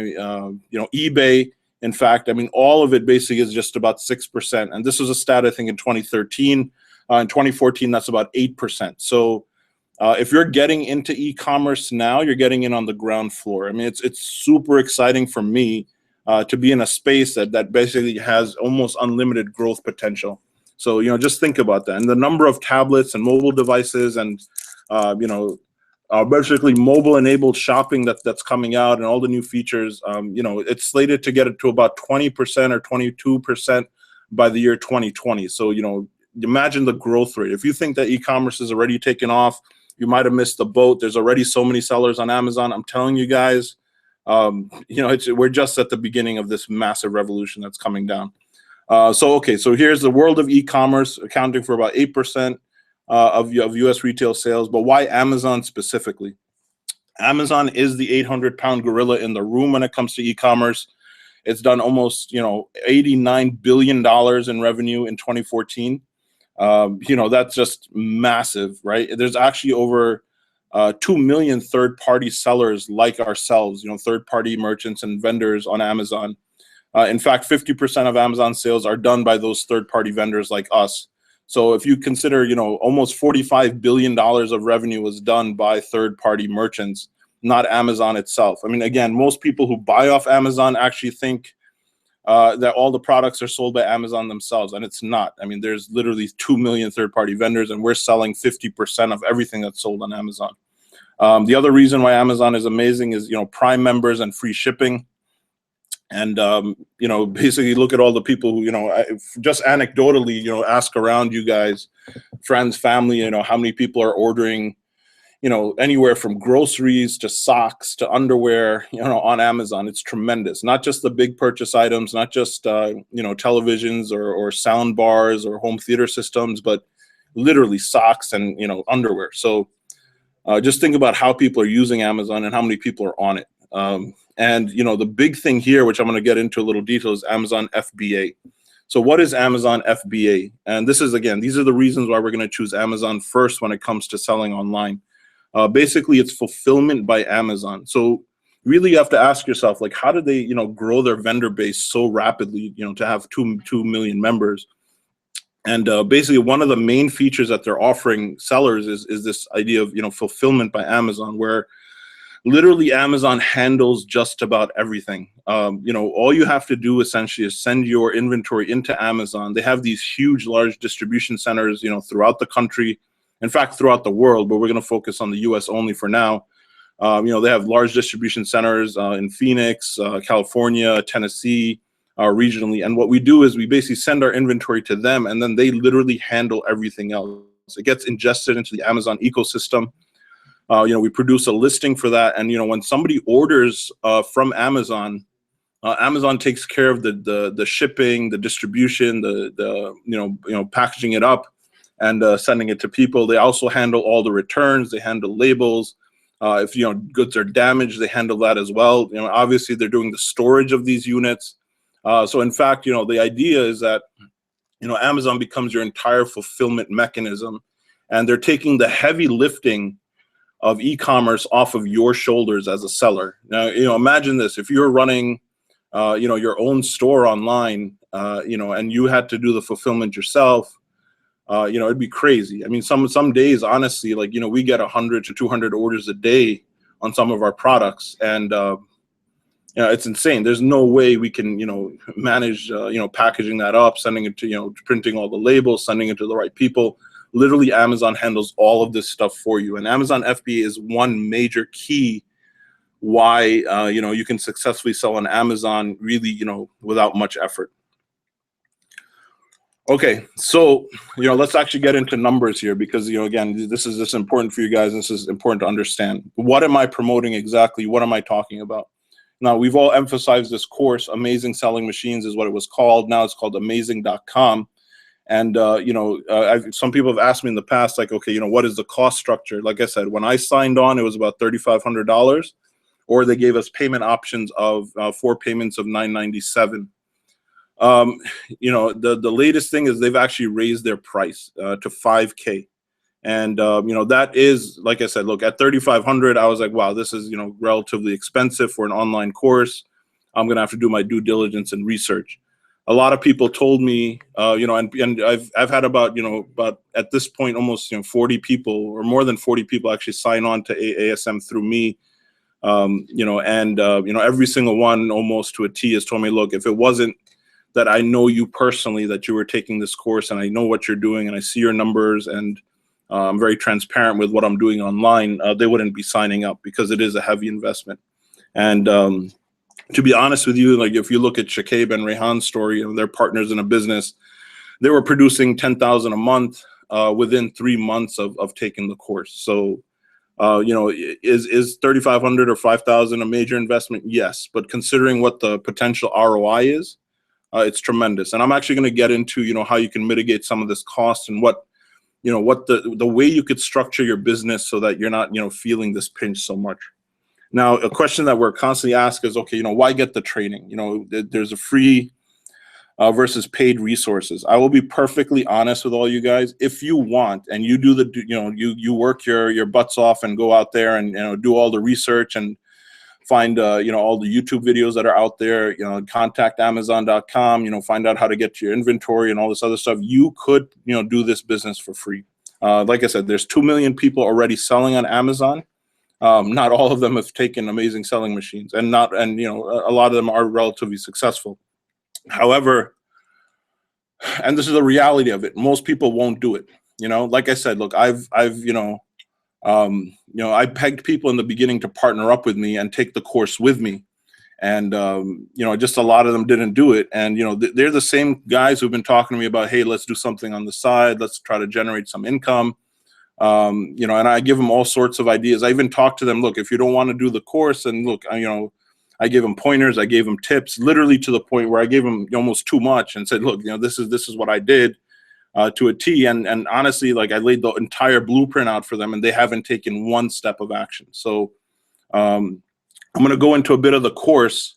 eBay. In fact, all of it basically is just about 6%. And this was a stat, I think, in 2013. In 2014, that's about 8%. So if you're getting into e-commerce now, you're getting in on the ground floor. It's super exciting for me to be in a space that basically has almost unlimited growth potential. So, just think about that. And the number of tablets and mobile devices and, basically mobile-enabled shopping that's coming out and all the new features, it's slated to get it to about 20% or 22% by the year 2020. So, imagine the growth rate. If you think that e-commerce is already taken off, you might have missed the boat. There's already so many sellers on Amazon. I'm telling you guys, we're just at the beginning of this massive revolution that's coming down. So here's the world of e-commerce, accounting for about 8% of U.S. retail sales. But why Amazon specifically? Amazon is the 800-pound gorilla in the room when it comes to e-commerce. It's done almost $89 billion in revenue in 2014. That's just massive, right? There's actually over 2 million third-party sellers like ourselves, third-party merchants and vendors on Amazon. In fact, 50% of Amazon sales are done by those third-party vendors like us. So if you consider, almost $45 billion of revenue was done by third-party merchants, not Amazon itself. Again, most people who buy off Amazon actually think that all the products are sold by Amazon themselves, and it's not. There's literally 2 million third-party vendors, and we're selling 50% of everything that's sold on Amazon. The other reason why Amazon is amazing is, Prime members and free shipping. And, basically look at all the people who, just anecdotally, ask around you guys, friends, family, how many people are ordering, anywhere from groceries to socks to underwear, on Amazon. It's tremendous. Not just the big purchase items, not just, televisions or sound bars or home theater systems, but literally socks and, underwear. So just think about how people are using Amazon and how many people are on it. And the big thing here, which I'm going to get into a little detail, is Amazon FBA. So what is Amazon FBA? And this is, again, these are the reasons why we're going to choose Amazon first when it comes to selling online. Basically, it's fulfillment by Amazon. So really you have to ask yourself, like, how did they, grow their vendor base so rapidly, to have 2 million members? And basically one of the main features that they're offering sellers is this idea of, fulfillment by Amazon, where literally Amazon handles just about everything. All you have to do essentially is send your inventory into Amazon. They have these huge, large distribution centers, throughout the country. In fact, throughout the world, but we're going to focus on the US only for now. They have large distribution centers in Phoenix, California, Tennessee, regionally. And what we do is we basically send our inventory to them, and then they literally handle everything else. It gets ingested into the Amazon ecosystem. We produce a listing for that, and when somebody orders from Amazon, Amazon takes care of the shipping, the distribution, the packaging it up, and sending it to people. They also handle all the returns. They handle labels. If goods are damaged, they handle that as well. Obviously they're doing the storage of these units. So in fact, the idea is that Amazon becomes your entire fulfillment mechanism, and they're taking the heavy lifting of e-commerce off of your shoulders as a seller. Now, imagine this: if you're running, your own store online, and you had to do the fulfillment yourself, it'd be crazy. I mean, some days, honestly, like, we get 100 to 200 orders a day on some of our products, and it's insane. There's no way we can, manage, packaging that up, sending it to, printing all the labels, sending it to the right people. Literally, Amazon handles all of this stuff for you. And Amazon FBA is one major key why, you can successfully sell on Amazon really, without much effort. Okay, so, let's actually get into numbers here, because, again, this is important for you guys. And this is important to understand. What am I promoting exactly? What am I talking about? Now, we've all emphasized this course, Amazing Selling Machines is what it was called. Now it's called amazing.com. And, some people have asked me in the past, like, okay, what is the cost structure? Like I said, when I signed on, it was about $3,500, or they gave us payment options of 4 payments of $997. The latest thing is they've actually raised their price to $5K. And, that is, like I said, look, at $3,500, I was like, wow, this is, relatively expensive for an online course. I'm going to have to do my due diligence and research. A lot of people told me, and I've had about at this point, almost, 40 people or more than 40 people actually sign on to ASM through me. Every single one almost to a T has told me, look, if it wasn't that I know you personally, that you were taking this course, and I know what you're doing, and I see your numbers, and I'm very transparent with what I'm doing online, they wouldn't be signing up, because it is a heavy investment. And to be honest with you, like, if you look at Shakib and Rehan's story, they're partners in a business. They were producing $10,000 a month within 3 months of taking the course. So, is $3,500 or $5,000 a major investment? Yes, but considering what the potential ROI is, it's tremendous. And I'm actually going to get into how you can mitigate some of this cost, and what the way you could structure your business so that you're not feeling this pinch so much. Now, a question that we're constantly asked is, okay, why get the training? There's a free versus paid resources. I will be perfectly honest with all you guys. If you want, and you do you work your butts off and go out there and do all the research and find all the YouTube videos that are out there, contact Amazon.com, find out how to get to your inventory and all this other stuff. You could do this business for free. Like I said, there's 2 million people already selling on Amazon. Not all of them have taken Amazing Selling Machines, and a lot of them are relatively successful. However, and this is the reality of it, most people won't do it. Like I said, look, I pegged people in the beginning to partner up with me and take the course with me. And, just a lot of them didn't do it. And, they're the same guys who've been talking to me about, hey, let's do something on the side. Let's try to generate some income. And I give them all sorts of ideas. I even talk to them, look, if you don't want to do the course, and look, I gave them pointers, I gave them tips, literally to the point where I gave them almost too much, and said, look, this is what I did to a T. And honestly, like, I laid the entire blueprint out for them, and they haven't taken one step of action. So I'm going to go into a bit of the course,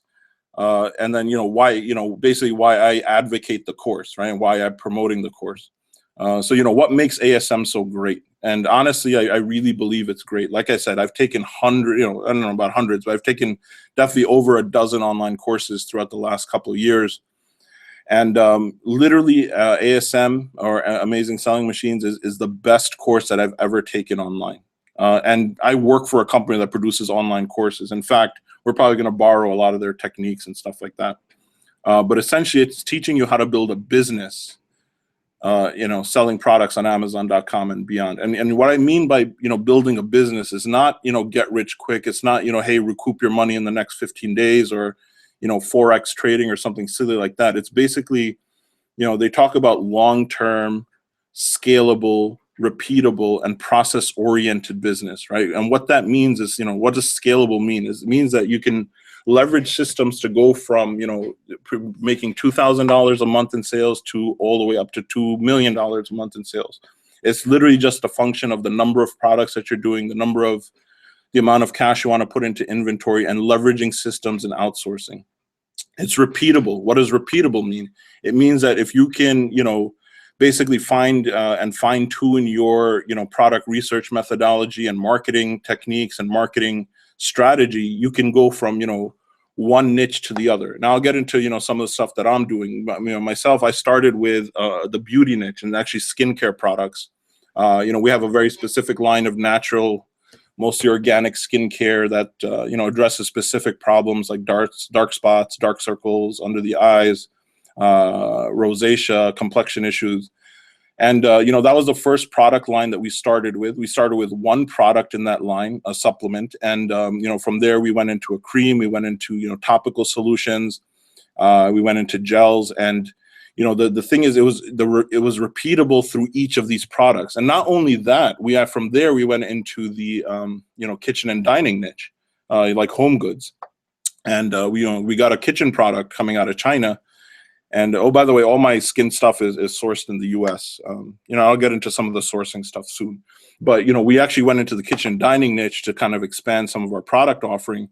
and then, why, basically why I advocate the course, right? And why I'm promoting the course. So, what makes ASM so great? And honestly, I really believe it's great. Like I said, I've taken hundreds, I don't know about hundreds, but I've taken definitely over a dozen online courses throughout the last couple of years. And literally, ASM, or Amazing Selling Machines, is the best course that I've ever taken online. And I work for a company that produces online courses. In fact, we're probably going to borrow a lot of their techniques and stuff like that. But essentially, it's teaching you how to build a business, selling products on Amazon.com and beyond. And what I mean by, building a business is not, get rich quick. It's not, hey, recoup your money in the next 15 days or, Forex trading or something silly like that. It's basically, they talk about long-term, scalable, repeatable, and process-oriented business, right? And what that means is, what does scalable mean? It means that you can leverage systems to go from, making $2,000 a month in sales to all the way up to $2 million a month in sales. It's literally just a function of the number of products that you're doing, the number of, the amount of cash you want to put into inventory, and leveraging systems and outsourcing. It's repeatable. What does repeatable mean? It means that if you can, basically find and fine tune your, product research methodology and marketing techniques and marketing strategy, you can go from, one niche to the other. Now I'll get into, some of the stuff that I'm doing. Myself, I started with the beauty niche and actually skincare products. We have a very specific line of natural, mostly organic skincare that addresses specific problems like dark spots, dark circles under the eyes, rosacea, complexion issues. And that was the first product line that we started with. We started with one product in that line, a supplement, and from there we went into a cream, we went into topical solutions, we went into gels, and the thing is, it was repeatable through each of these products. And not only that, from there we went into the kitchen and dining niche, like home goods, and we got a kitchen product coming out of China. And oh, by the way, all my skin stuff is sourced in the U.S. I'll get into some of the sourcing stuff soon, but we actually went into the kitchen and dining niche to kind of expand some of our product offering,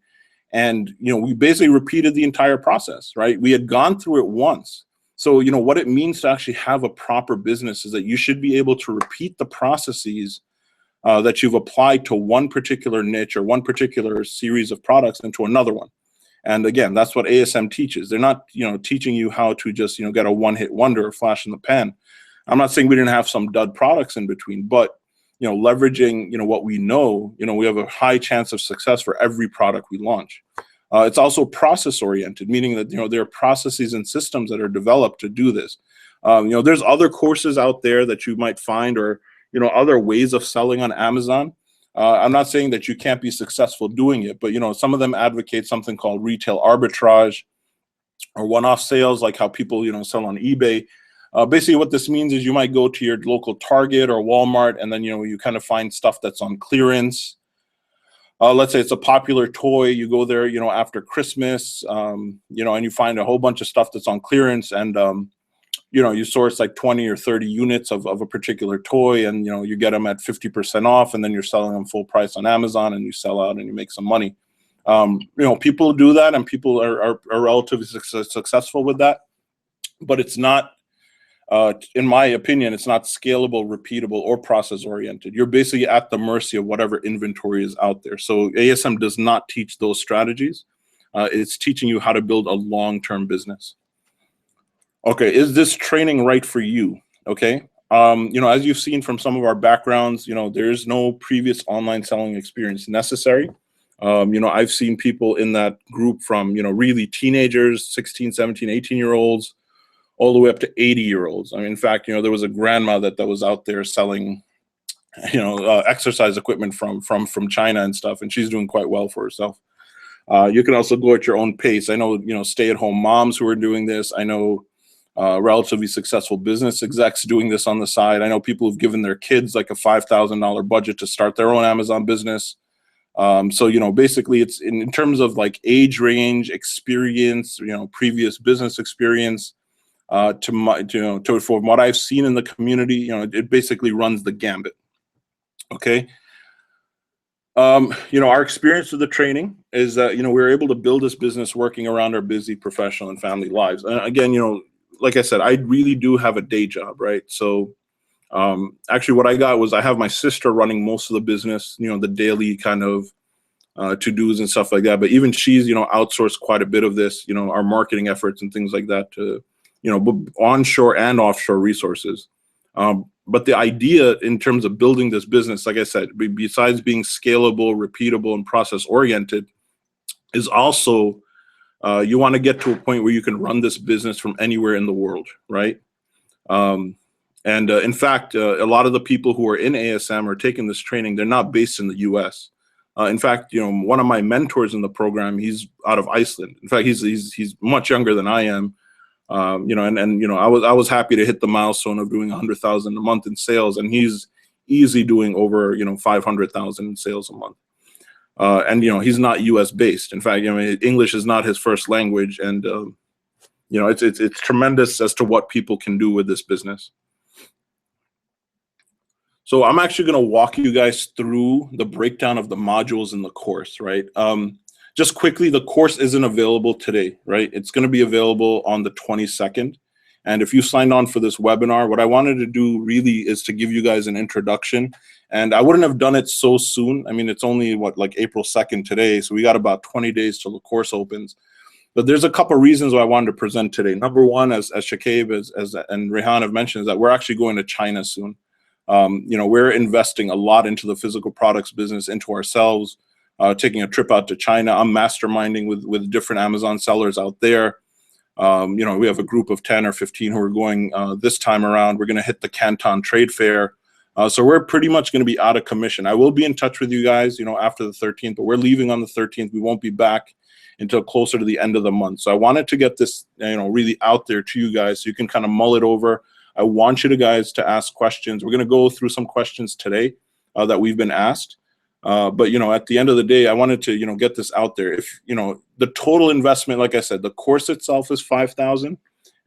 and we basically repeated the entire process. Right, we had gone through it once. So, what it means to actually have a proper business is that you should be able to repeat the processes that you've applied to one particular niche or one particular series of products into another one. And again, that's what ASM teaches. They're not, teaching you how to just, get a one-hit wonder or flash in the pan. I'm not saying we didn't have some dud products in between, but, leveraging, what we know, we have a high chance of success for every product we launch. It's also process oriented, meaning that, there are processes and systems that are developed to do this. There's other courses out there that you might find, or, other ways of selling on Amazon. I'm not saying that you can't be successful doing it, but, some of them advocate something called retail arbitrage or one-off sales, like how people, sell on eBay. Basically what this means is you might go to your local Target or Walmart, and then, you kind of find stuff that's on clearance. Let's say it's a popular toy. You go there, after Christmas, and you find a whole bunch of stuff that's on clearance, and, you source like 20 or 30 units of a particular toy, and, you get them at 50% off, and then you're selling them full price on Amazon, and you sell out and you make some money. People do that, and people are relatively successful with that, but it's not, in my opinion, it's not scalable, repeatable, or process oriented. You're basically at the mercy of whatever inventory is out there. So ASM does not teach those strategies. It's teaching you how to build a long-term business. Okay, is this training right for you? Okay, as you've seen from some of our backgrounds, there's no previous online selling experience necessary. I've seen people in that group from, really teenagers, 16, 17, 18-year-olds, all the way up to 80-year-olds. I mean, in fact, there was a grandma that was out there selling, exercise equipment from China and stuff, and she's doing quite well for herself. You can also go at your own pace. I know, stay-at-home moms who are doing this. I know relatively successful business execs doing this on the side. I know people who've given their kids like a $5,000 budget to start their own Amazon business. So, basically it's in terms of like age range, experience, previous business experience, from what I've seen in the community, it basically runs the gambit. Okay. Our experience with the training is that, we were able to build this business working around our busy professional and family lives. And again, like I said, I really do have a day job, right? So actually what I got was I have my sister running most of the business, the daily kind of to-dos and stuff like that. But even she's, outsourced quite a bit of this, our marketing efforts and things like that to, onshore and offshore resources. But the idea in terms of building this business, like I said, besides being scalable, repeatable, and process-oriented, is also you want to get to a point where you can run this business from anywhere in the world, right? In fact, a lot of the people who are in ASM or taking this training, they're not based in the U.S. In fact, one of my mentors in the program, he's out of Iceland. In fact, he's much younger than I am. I was happy to hit the milestone of doing 100,000 a month in sales, and he's easily doing over 500,000 in sales a month. He's not U.S. based. In fact, English is not his first language, and it's tremendous as to what people can do with this business. So I'm actually going to walk you guys through the breakdown of the modules in the course, right? Just quickly, the course isn't available today, right? It's going to be available on the 22nd. And if you signed on for this webinar, what I wanted to do really is to give you guys an introduction. And I wouldn't have done it so soon. I mean, it's only like April 2nd today. So we got about 20 days till the course opens. But there's a couple of reasons why I wanted to present today. Number one, as Shakib and Rehan have mentioned, is that we're actually going to China soon. We're investing a lot into the physical products business, into ourselves, taking a trip out to China. I'm masterminding with different Amazon sellers out there. We have a group of 10 or 15 who are going this time around. We're going to hit the Canton Trade Fair. So we're pretty much going to be out of commission. I will be in touch with you guys, after the 13th, but we're leaving on the 13th. We won't be back until closer to the end of the month. So I wanted to get this, really out there to you guys so you can kind of mull it over. I want you guys to ask questions. We're going to go through some questions today that we've been asked. But at the end of the day, I wanted to, get this out there. If, the total investment, like I said, the course itself is $5,000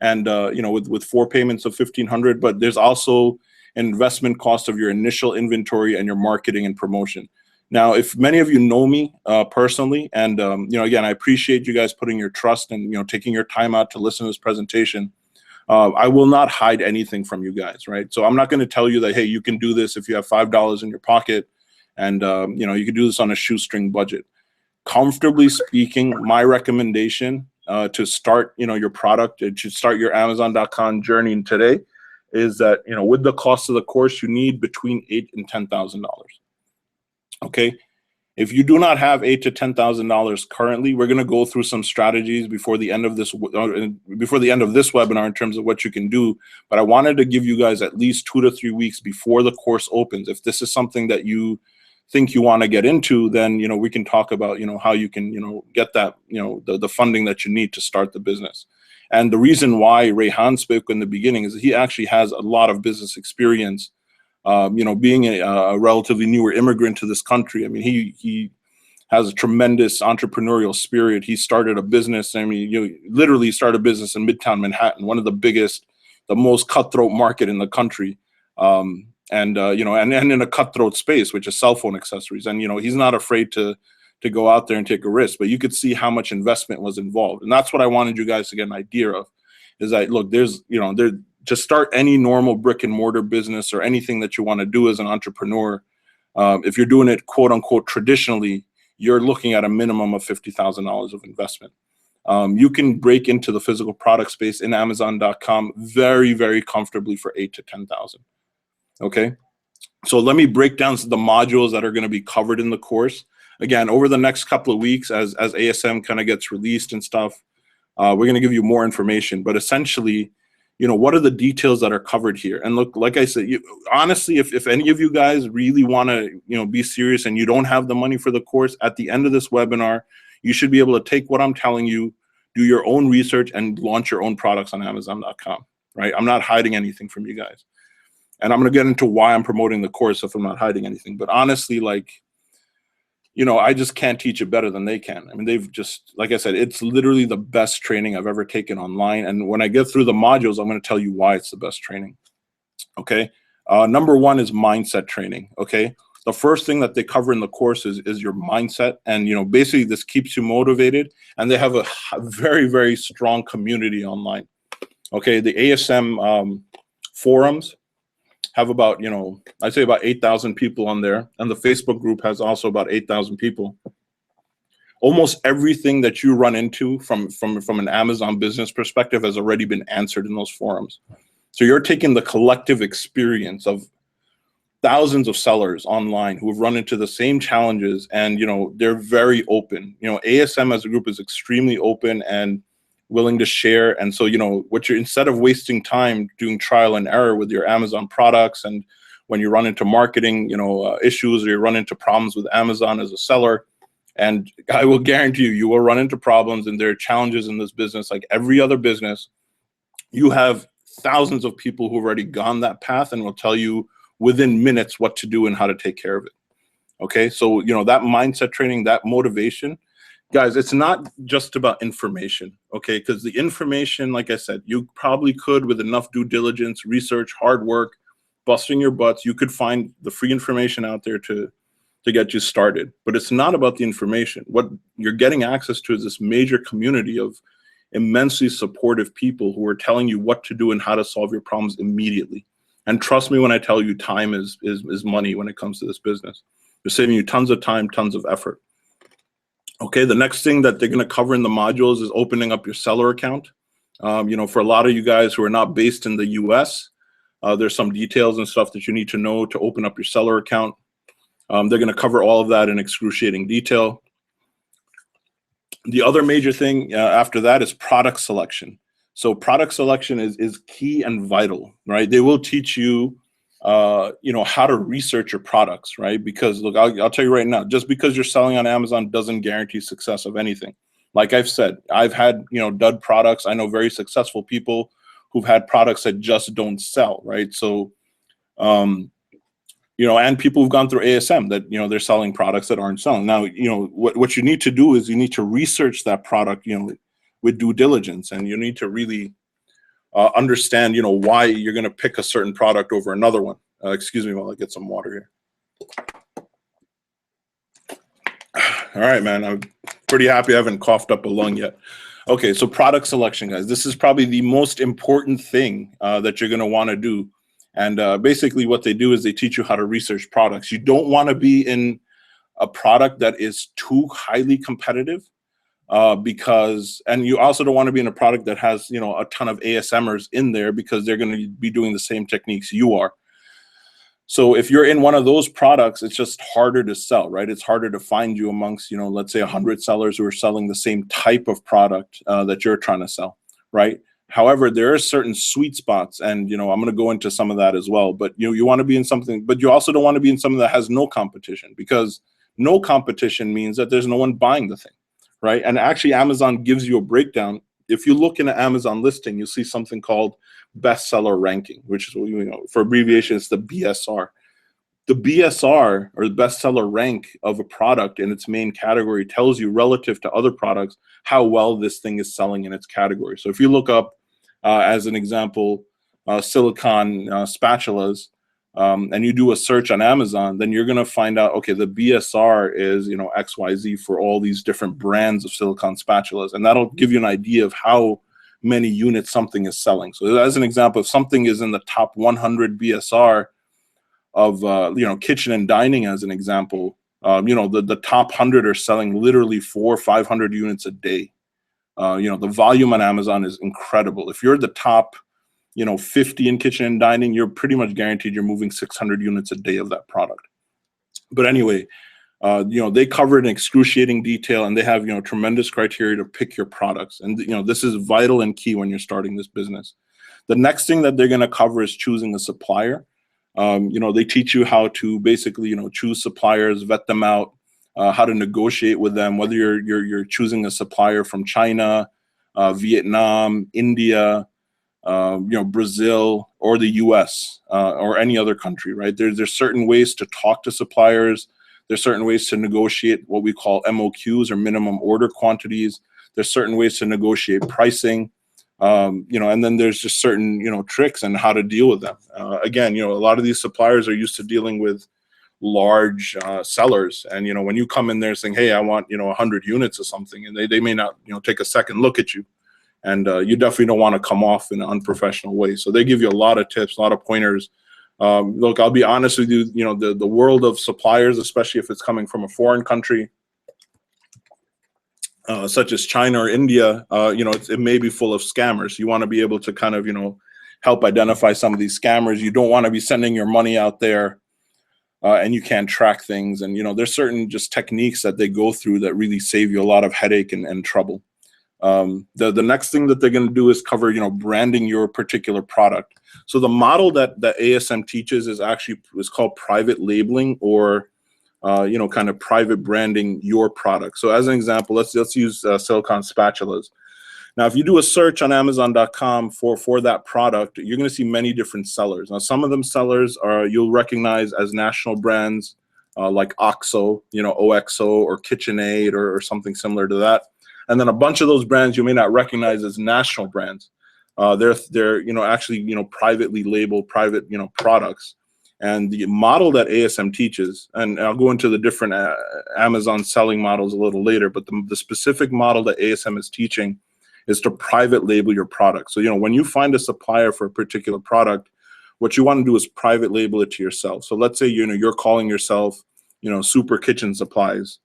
and, with 4 payments of $1,500, but there's also an investment cost of your initial inventory and your marketing and promotion. Now, if many of you know me personally, and, again, I appreciate you guys putting your trust and, taking your time out to listen to this presentation. I will not hide anything from you guys, right? So I'm not going to tell you that, hey, you can do this if you have $5 in your pocket and, you can do this on a shoestring budget. Comfortably speaking, my recommendation to start, your product, to start your Amazon.com journey today is that, with the cost of the course, you need between $8,000 and $10,000. Okay. If you do not have $8,000 to $10,000 currently, we're going to go through some strategies before the end of this webinar in terms of what you can do. But I wanted to give you guys at least 2 to 3 weeks before the course opens. If this is something that you think you want to get into, then we can talk about how you can get that the funding that you need to start the business. And the reason why Rehan spoke in the beginning is that he actually has a lot of business experience. Being a relatively newer immigrant to this country, I mean, he has a tremendous entrepreneurial spirit. He started a business. I mean, literally started a business in Midtown Manhattan, one of the biggest, the most cutthroat market in the country. And in a cutthroat space, which is cell phone accessories. And, he's not afraid to go out there and take a risk, but you could see how much investment was involved. And that's what I wanted you guys to get an idea of, is that, look, there's, to start any normal brick and mortar business or anything that you want to do as an entrepreneur, if you're doing it, quote unquote, traditionally, you're looking at a minimum of $50,000 of investment. You can break into the physical product space in Amazon.com very, very comfortably for $8,000 to $10,000. Okay. So let me break down the modules that are going to be covered in the course. Again, over the next couple of weeks, as ASM kind of gets released and stuff, we're going to give you more information. But essentially, what are the details that are covered here? And look, like I said, honestly, if any of you guys really want to, be serious and you don't have the money for the course, at the end of this webinar, you should be able to take what I'm telling you, do your own research, and launch your own products on Amazon.com, right? I'm not hiding anything from you guys. And I'm going to get into why I'm promoting the course if I'm not hiding anything. But honestly, I just can't teach it better than they can. I mean, they've just, like I said, it's literally the best training I've ever taken online. And when I get through the modules, I'm going to tell you why it's the best training. Okay. Number one is mindset training. Okay. The first thing that they cover in the course is your mindset. And, basically this keeps you motivated. And they have a very, very strong community online. Okay. The ASM forums have about, I'd say about 8,000 people on there. And the Facebook group has also about 8,000 people. Almost everything that you run into from an Amazon business perspective has already been answered in those forums. So you're taking the collective experience of thousands of sellers online who have run into the same challenges, and, they're very open. ASM as a group is extremely open and willing to share. And so, instead of wasting time doing trial and error with your Amazon products, and when you run into marketing, issues, or you run into problems with Amazon as a seller, and I will guarantee you will run into problems, and there are challenges in this business, like every other business. You have thousands of people who've already gone that path and will tell you within minutes what to do and how to take care of it. Okay. So, that mindset training, that motivation, guys, it's not just about information, okay? Because the information, like I said, you probably could, with enough due diligence, research, hard work, busting your butts. You could find the free information out there to get you started. But it's not about the information. What you're getting access to is this major community of immensely supportive people who are telling you what to do and how to solve your problems immediately. And trust me when I tell you, time is money when it comes to this business. They're saving you tons of time, tons of effort. Okay, the next thing that they're going to cover in the modules is opening up your seller account. You know, for a lot of you guys who are not based in the US, there's some details and stuff that you need to know to open up your seller account. They're going to cover all of that in excruciating detail. The other major thing after that is product selection. So product selection is key and vital, right? They will teach you, you know, how to research your products, right? Because look, I'll tell you right now, just because you're selling on Amazon doesn't guarantee success of anything. Like I've said, I've had, you know, dud products. I know very successful people who've had products that just don't sell, right? So, you know, and people who've gone through ASM that, you know, they're selling products that aren't selling. Now, you know, what you need to do is you need to research that product, you know, with due diligence, and you need to really understand, you know, why you're going to pick a certain product over another one. Excuse me while I get some water here. All right, man, I'm pretty happy I haven't coughed up a lung yet. Okay, so product selection, guys. This is probably the most important thing that you're going to want to do. And basically what they do is they teach you how to research products. You don't want to be in a product that is too highly competitive because, and you also don't want to be in a product that has, you know, a ton of ASMers in there because they're going to be doing the same techniques you are. So if you're in one of those products, it's just harder to sell, right? It's harder to find you amongst, you know, let's say 100 sellers who are selling the same type of product that you're trying to sell, right? However, there are certain sweet spots, and, you know, I'm going to go into some of that as well. But you want to be in something, but you also don't want to be in something that has no competition, because no competition means that there's no one buying the thing, right? And actually, Amazon gives you a breakdown. If you look in an Amazon listing, you'll see something called bestseller ranking, which is, you know, for abbreviation, it's the BSR. The BSR, or the bestseller rank of a product in its main category, tells you relative to other products how well this thing is selling in its category. So if you look up, as an example, silicone spatulas, and you do a search on Amazon, then you're going to find out, okay, the BSR is, you know, XYZ for all these different brands of silicone spatulas, and that'll give you an idea of how many units something is selling. So as an example, if something is in the top 100 BSR of, you know, kitchen and dining, as an example, you know, the top 100 are selling literally 400 or 500 units a day. You know, the volume on Amazon is incredible. If you're the top, you know, 50 in kitchen and dining, you're pretty much guaranteed you're moving 600 units a day of that product. But anyway, you know, they cover it in excruciating detail, and they have, you know, tremendous criteria to pick your products. And, you know, this is vital and key when you're starting this business. The next thing that they're going to cover is choosing a supplier. You know, they teach you how to basically, you know, choose suppliers, vet them out, how to negotiate with them, whether you're choosing a supplier from China, Vietnam, India, you know, Brazil, or the US, or any other country, right? There's certain ways to talk to suppliers. There's certain ways to negotiate what we call MOQs, or minimum order quantities. There's certain ways to negotiate pricing, you know, and then there's just certain, you know, tricks and how to deal with them. Again, you know, a lot of these suppliers are used to dealing with large sellers, and, you know, when you come in there saying, hey, I want, you know, 100 units or something, and they may not, you know, take a second look at you, and you definitely don't want to come off in an unprofessional way. So they give you a lot of tips, a lot of pointers. Look, I'll be honest with you, you know, the world of suppliers, especially if it's coming from a foreign country, such as China or India, you know, it may be full of scammers. You want to be able to kind of, you know, help identify some of these scammers. You don't want to be sending your money out there and you can't track things. And, you know, there's certain just techniques that they go through that really save you a lot of headache and trouble. The next thing that they're going to do is cover, you know, branding your particular product. So the model that ASM teaches is called private labeling, or you know, kind of private branding your product. So as an example, let's use silicone spatulas. Now, if you do a search on Amazon.com for that product, you're going to see many different sellers. Now, some of them sellers you'll recognize as national brands, like OXO, you know, OXO, or KitchenAid, or something similar to that. And then a bunch of those brands you may not recognize as national brands. They're actually privately labeled private products. And the model that ASM teaches, and I'll go into the different Amazon selling models a little later, but the specific model that ASM is teaching is to private label your product. So when you find a supplier for a particular product, what you want to do is private label it to yourself. So let's say you're calling yourself Super Kitchen Supplies,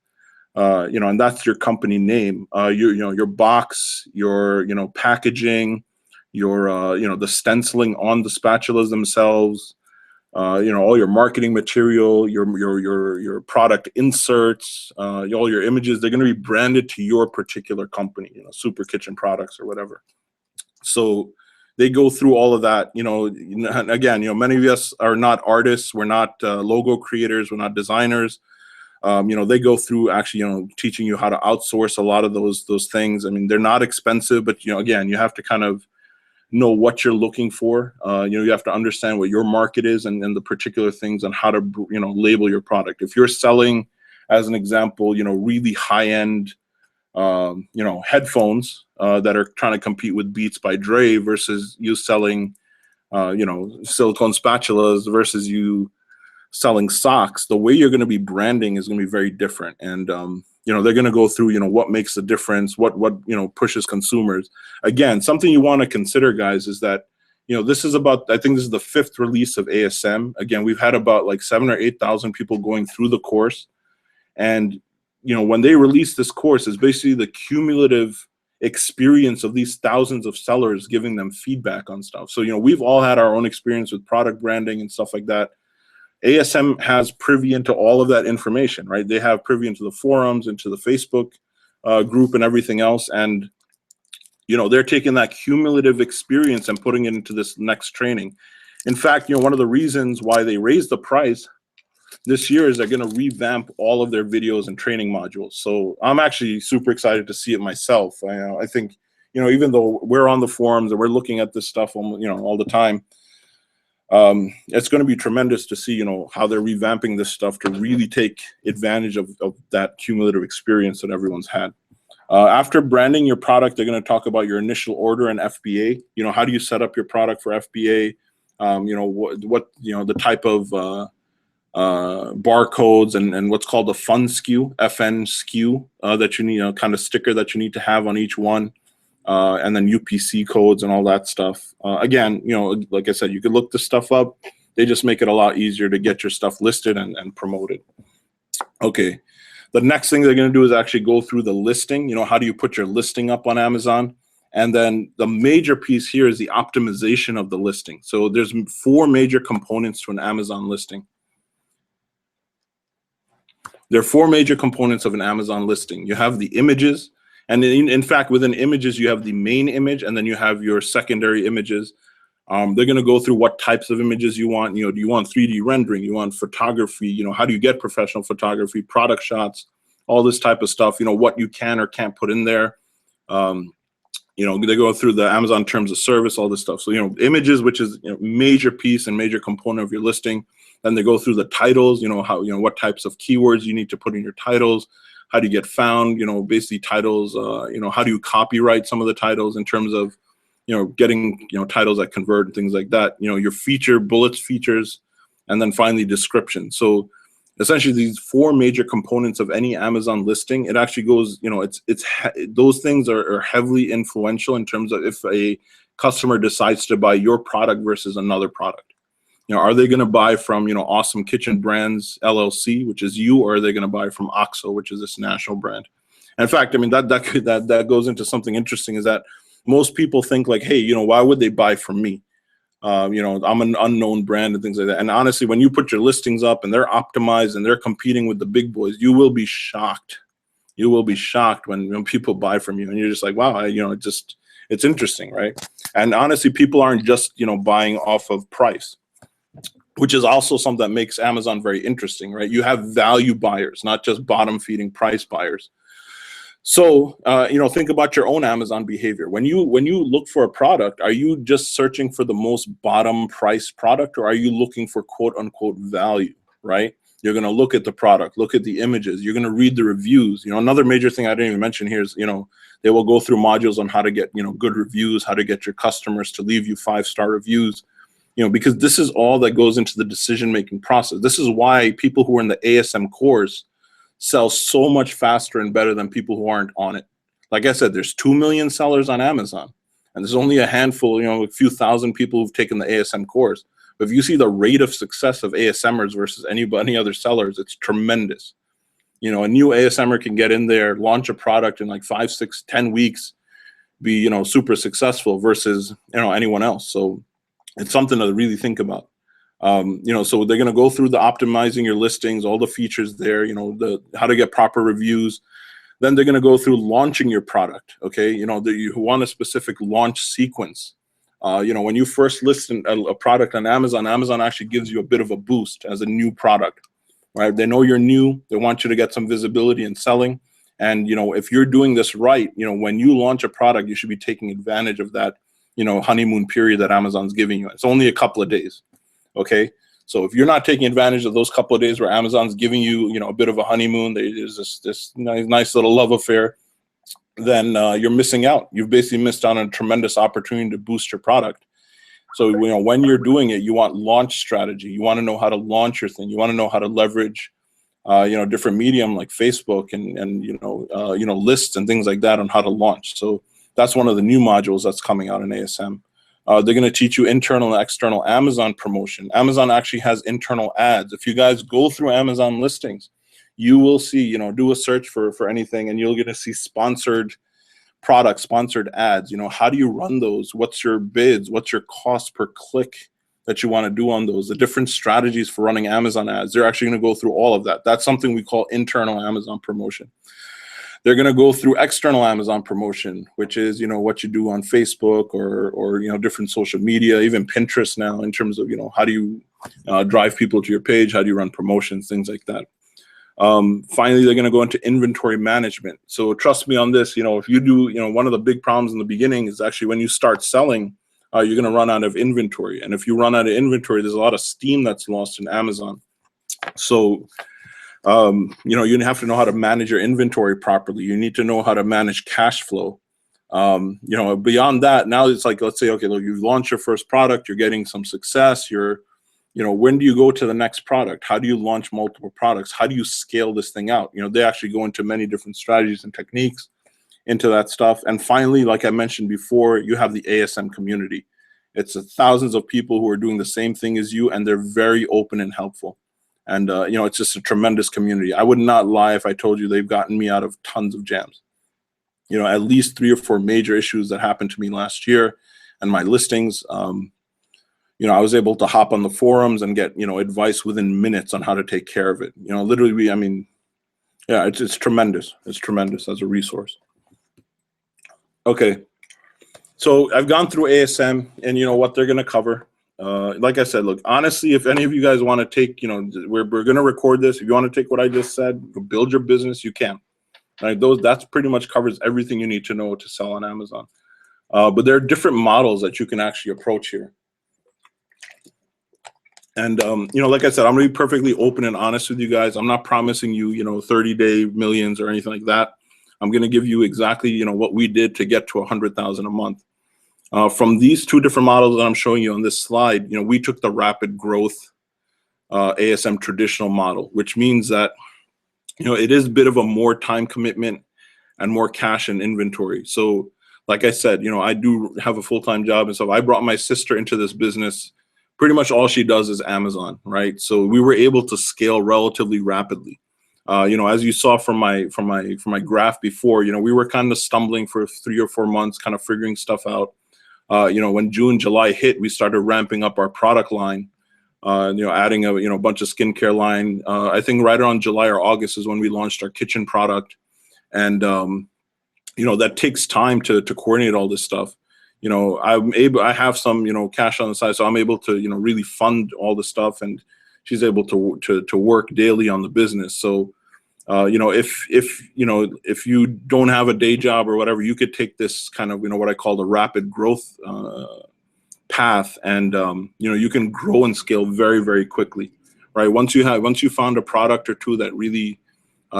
and that's your company name. Your box, your packaging, your the stenciling on the spatulas themselves, all your marketing material, your product inserts, all your images, they're going to be branded to your particular company, Super Kitchen Products or whatever. So they go through all of that. Again, many of us are not artists, we're not logo creators, we're not designers. They go through actually, teaching you how to outsource a lot of those things. I mean, they're not expensive, but again, you have to kind of know what you're looking for. You have to understand what your market is and the particular things on how to label your product. If you're selling, as an example, really high-end headphones that are trying to compete with Beats by Dre versus you selling silicone spatulas versus you selling socks, the way you're going to be branding is going to be very different. And they're going to go through what makes the difference, what pushes consumers. Again, something you want to consider, guys, is that this is about, I think this is the 5th release of ASM. Again, we've had about like 7,000 or 8,000 people going through the course, and when they release this course, it's basically the cumulative experience of these thousands of sellers giving them feedback on stuff. So we've all had our own experience with product branding and stuff like that. ASM has privy into all of that information, right? They have privy into the forums, into the Facebook group and everything else. And, they're taking that cumulative experience and putting it into this next training. In fact, one of the reasons why they raised the price this year is they're going to revamp all of their videos and training modules. So I'm actually super excited to see it myself. I think, even though we're on the forums and we're looking at this stuff, all the time, it's going to be tremendous to see, how they're revamping this stuff to really take advantage of that cumulative experience that everyone's had. After branding your product, they're going to talk about your initial order and FBA. How do you set up your product for FBA? What the type of barcodes and what's called the fun SKU, FN SKU that you need, kind of sticker that you need to have on each one. And then UPC codes and all that stuff. Again, like I said, you could look this stuff up. They just make it a lot easier to get your stuff listed and promoted. Okay. The next thing they're going to do is actually go through the listing. How do you put your listing up on Amazon? And then the major piece here is the optimization of the listing. So there's 4 major components to an Amazon listing. There are 4 major components of an Amazon listing. You have the images. And in fact, within images, you have the main image, and then you have your secondary images. They're going to go through what types of images you want. Do you want 3D rendering? You want photography? How do you get professional photography, product shots, all this type of stuff, what you can or can't put in there. They go through the Amazon terms of service, all this stuff. So, images, which is major piece and major component of your listing. Then they go through the titles, what types of keywords you need to put in your titles. How do you get found? Basically titles. How do you copyright some of the titles in terms of, getting titles that convert and things like that. Your feature, bullets, features, and then finally description. So essentially, these 4 major components of any Amazon listing, it actually goes. Those things are heavily influential in terms of if a customer decides to buy your product versus another product. Are they going to buy from, Awesome Kitchen Brands LLC, which is you, or are they going to buy from OXO, which is this national brand? And in fact, I mean, that goes into something interesting, is that most people think like, hey, why would they buy from me? I'm an unknown brand and things like that. And honestly, when you put your listings up and they're optimized and they're competing with the big boys, you will be shocked. You will be shocked when people buy from you, and you're just like, wow, it's interesting, right? And honestly, people aren't just, buying off of price, which is also something that makes Amazon very interesting, right? You have value buyers, not just bottom feeding price buyers. So, think about your own Amazon behavior. When you look for a product, are you just searching for the most bottom price product, or are you looking for quote unquote value, right? You're going to look at the product, look at the images. You're going to read the reviews. Another major thing I didn't even mention here is, they will go through modules on how to get, good reviews, how to get your customers to leave you 5-star reviews, because this is all that goes into the decision-making process. This is why people who are in the ASM course sell so much faster and better than people who aren't on it. Like I said, there's 2 million sellers on Amazon, and there's only a handful, a few thousand people who've taken the ASM course. But if you see the rate of success of ASMers versus any other sellers, it's tremendous. A new ASMer can get in there, launch a product in like 5, 6, 10 weeks, be, super successful versus, anyone else. So it's something to really think about. So they're going to go through the optimizing your listings, all the features there, the how to get proper reviews. Then they're going to go through launching your product. Okay. You want a specific launch sequence. When you first list a product on Amazon, Amazon actually gives you a bit of a boost as a new product, right? They know you're new. They want you to get some visibility in selling. And, if you're doing this right, when you launch a product, you should be taking advantage of that, honeymoon period that Amazon's giving you. It's only a couple of days. Okay. So if you're not taking advantage of those couple of days where Amazon's giving you, a bit of a honeymoon, there's this nice little love affair, then you're missing out. You've basically missed out on a tremendous opportunity to boost your product. So, when you're doing it, you want launch strategy. You want to know how to launch your thing. You want to know how to leverage, different medium like Facebook and lists and things like that on how to launch. So that's one of the new modules that's coming out in ASM. They're going to teach you internal and external Amazon promotion. Amazon actually has internal ads. If you guys go through Amazon listings, you will see, do a search for anything, and you're going to see sponsored products, sponsored ads. How do you run those? What's your bids? What's your cost per click that you want to do on those? The different strategies for running Amazon ads. They're actually going to go through all of that. That's something we call internal Amazon promotion. They're going to go through external Amazon promotion, which is, what you do on Facebook or different social media, even Pinterest now, in terms of, how do you drive people to your page? How do you run promotions, things like that. Finally, they're going to go into inventory management. So trust me on this, if you do, one of the big problems in the beginning is actually when you start selling, you're going to run out of inventory. And if you run out of inventory, there's a lot of steam that's lost in Amazon. So, you have to know how to manage your inventory properly. You need to know how to manage cash flow. Beyond that, now it's like, let's say, okay, look, you've launched your first product, you're getting some success, when do you go to the next product? How do you launch multiple products? How do you scale this thing out? They actually go into many different strategies and techniques into that stuff. And finally, like I mentioned before, you have the ASM community. It's thousands of people who are doing the same thing as you, and they're very open and helpful. And, it's just a tremendous community. I would not lie if I told you they've gotten me out of tons of jams. At least 3 or 4 major issues that happened to me last year and my listings. I was able to hop on the forums and get, advice within minutes on how to take care of it. Literally, it's tremendous. It's tremendous as a resource. Okay. So I've gone through ASM and what they're going to cover. Like I said, look, honestly, if any of you guys want to take, we're going to record this. If you want to take what I just said, build your business, you can. Right? That's pretty much covers everything you need to know to sell on Amazon. But there are different models that you can actually approach here. And, like I said, I'm going to be perfectly open and honest with you guys. I'm not promising you, 30-day millions or anything like that. I'm going to give you exactly, what we did to get to 100,000 a month. From these 2 different models that I'm showing you on this slide, we took the rapid growth ASM traditional model, which means that, it is a bit of a more time commitment and more cash and inventory. So like I said, I do have a full-time job and stuff. I brought my sister into this business. Pretty much all she does is Amazon, right? So we were able to scale relatively rapidly. As you saw from my graph before, we were kind of stumbling for 3 or 4 months, kind of figuring stuff out. When June, July hit, we started ramping up our product line, adding a bunch of skincare line. I think right around July or August is when we launched our kitchen product. And, that takes time to coordinate all this stuff. I have some, cash on the side, so I'm able to, really fund all the stuff, and she's able to work daily on the business. So, if you don't have a day job or whatever, you could take this kind of, what I call the rapid growth path, and you can grow and scale very, very quickly, right? Once you found a product or two that really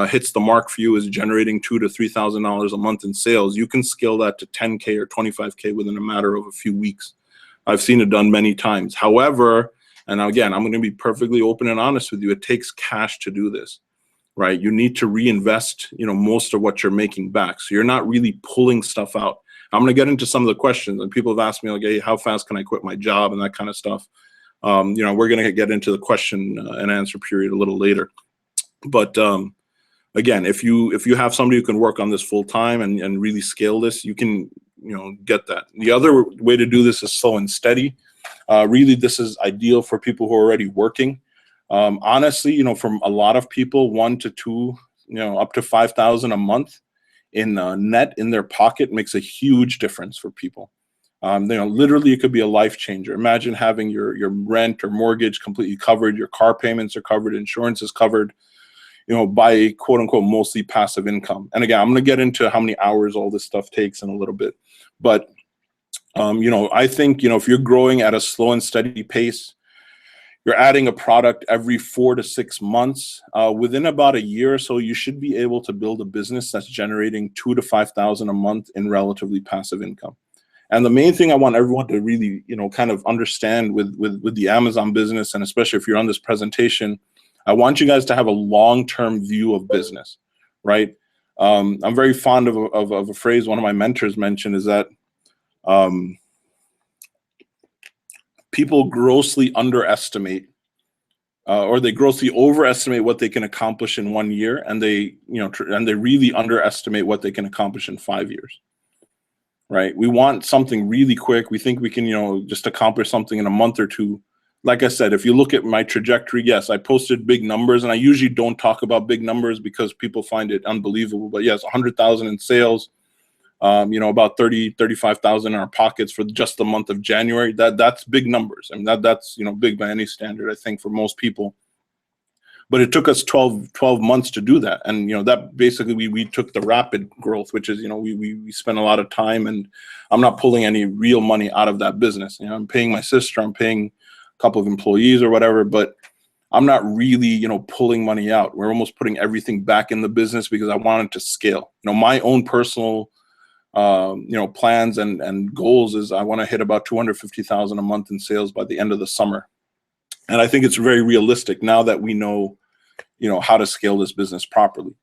hits the mark for you, is generating $2,000 to $3,000 a month in sales, you can scale that to 10K or 25K within a matter of a few weeks. I've seen it done many times. However, and again, I'm going to be perfectly open and honest with you, it takes cash to do this, right? You need to reinvest, most of what you're making back. So you're not really pulling stuff out. I'm going to get into some of the questions, and people have asked me, like, hey, how fast can I quit my job and that kind of stuff. We're going to get into the question and answer period a little later. But again, if you have somebody who can work on this full time and really scale this, you can, get that. The other way to do this is slow and steady. Really, this is ideal for people who are already working. Honestly, from a lot of people, 1 to 2, up to 5,000 a month in net in their pocket makes a huge difference for people. Literally, it could be a life changer. Imagine having your rent or mortgage completely covered, your car payments are covered, insurance is covered, by quote unquote mostly passive income. And again, I'm going to get into how many hours all this stuff takes in a little bit. But I think, if you're growing at a slow and steady pace, you're adding a product every 4 to 6 months. Within about a year or so, you should be able to build a business that's generating $2,000 to $5,000 a month in relatively passive income. And the main thing I want everyone to really, kind of understand with the Amazon business, and especially if you're on this presentation, I want you guys to have a long-term view of business, right? I'm very fond of a phrase one of my mentors mentioned, is that people grossly underestimate or they grossly overestimate what they can accomplish in 1 year, and they really underestimate what they can accomplish in 5 years. Right? We want something really quick. We think we can, just accomplish something in a month or two. Like I said, if you look at my trajectory, yes, I posted big numbers, and I usually don't talk about big numbers because people find it unbelievable. But yes, 100,000 in sales, about 35,000 in our pockets for just the month of January. That's big numbers. I mean, that's big by any standard, I think, for most people. But it took us 12 months to do that. And, that basically we took the rapid growth, which is, we spent a lot of time, and I'm not pulling any real money out of that business. I'm paying my sister, I'm paying a couple of employees or whatever, but I'm not really, pulling money out. We're almost putting everything back in the business because I wanted to scale. My own personal, plans and goals is I want to hit about 250,000 a month in sales by the end of the summer. And I think it's very realistic now that we know, how to scale this business properly.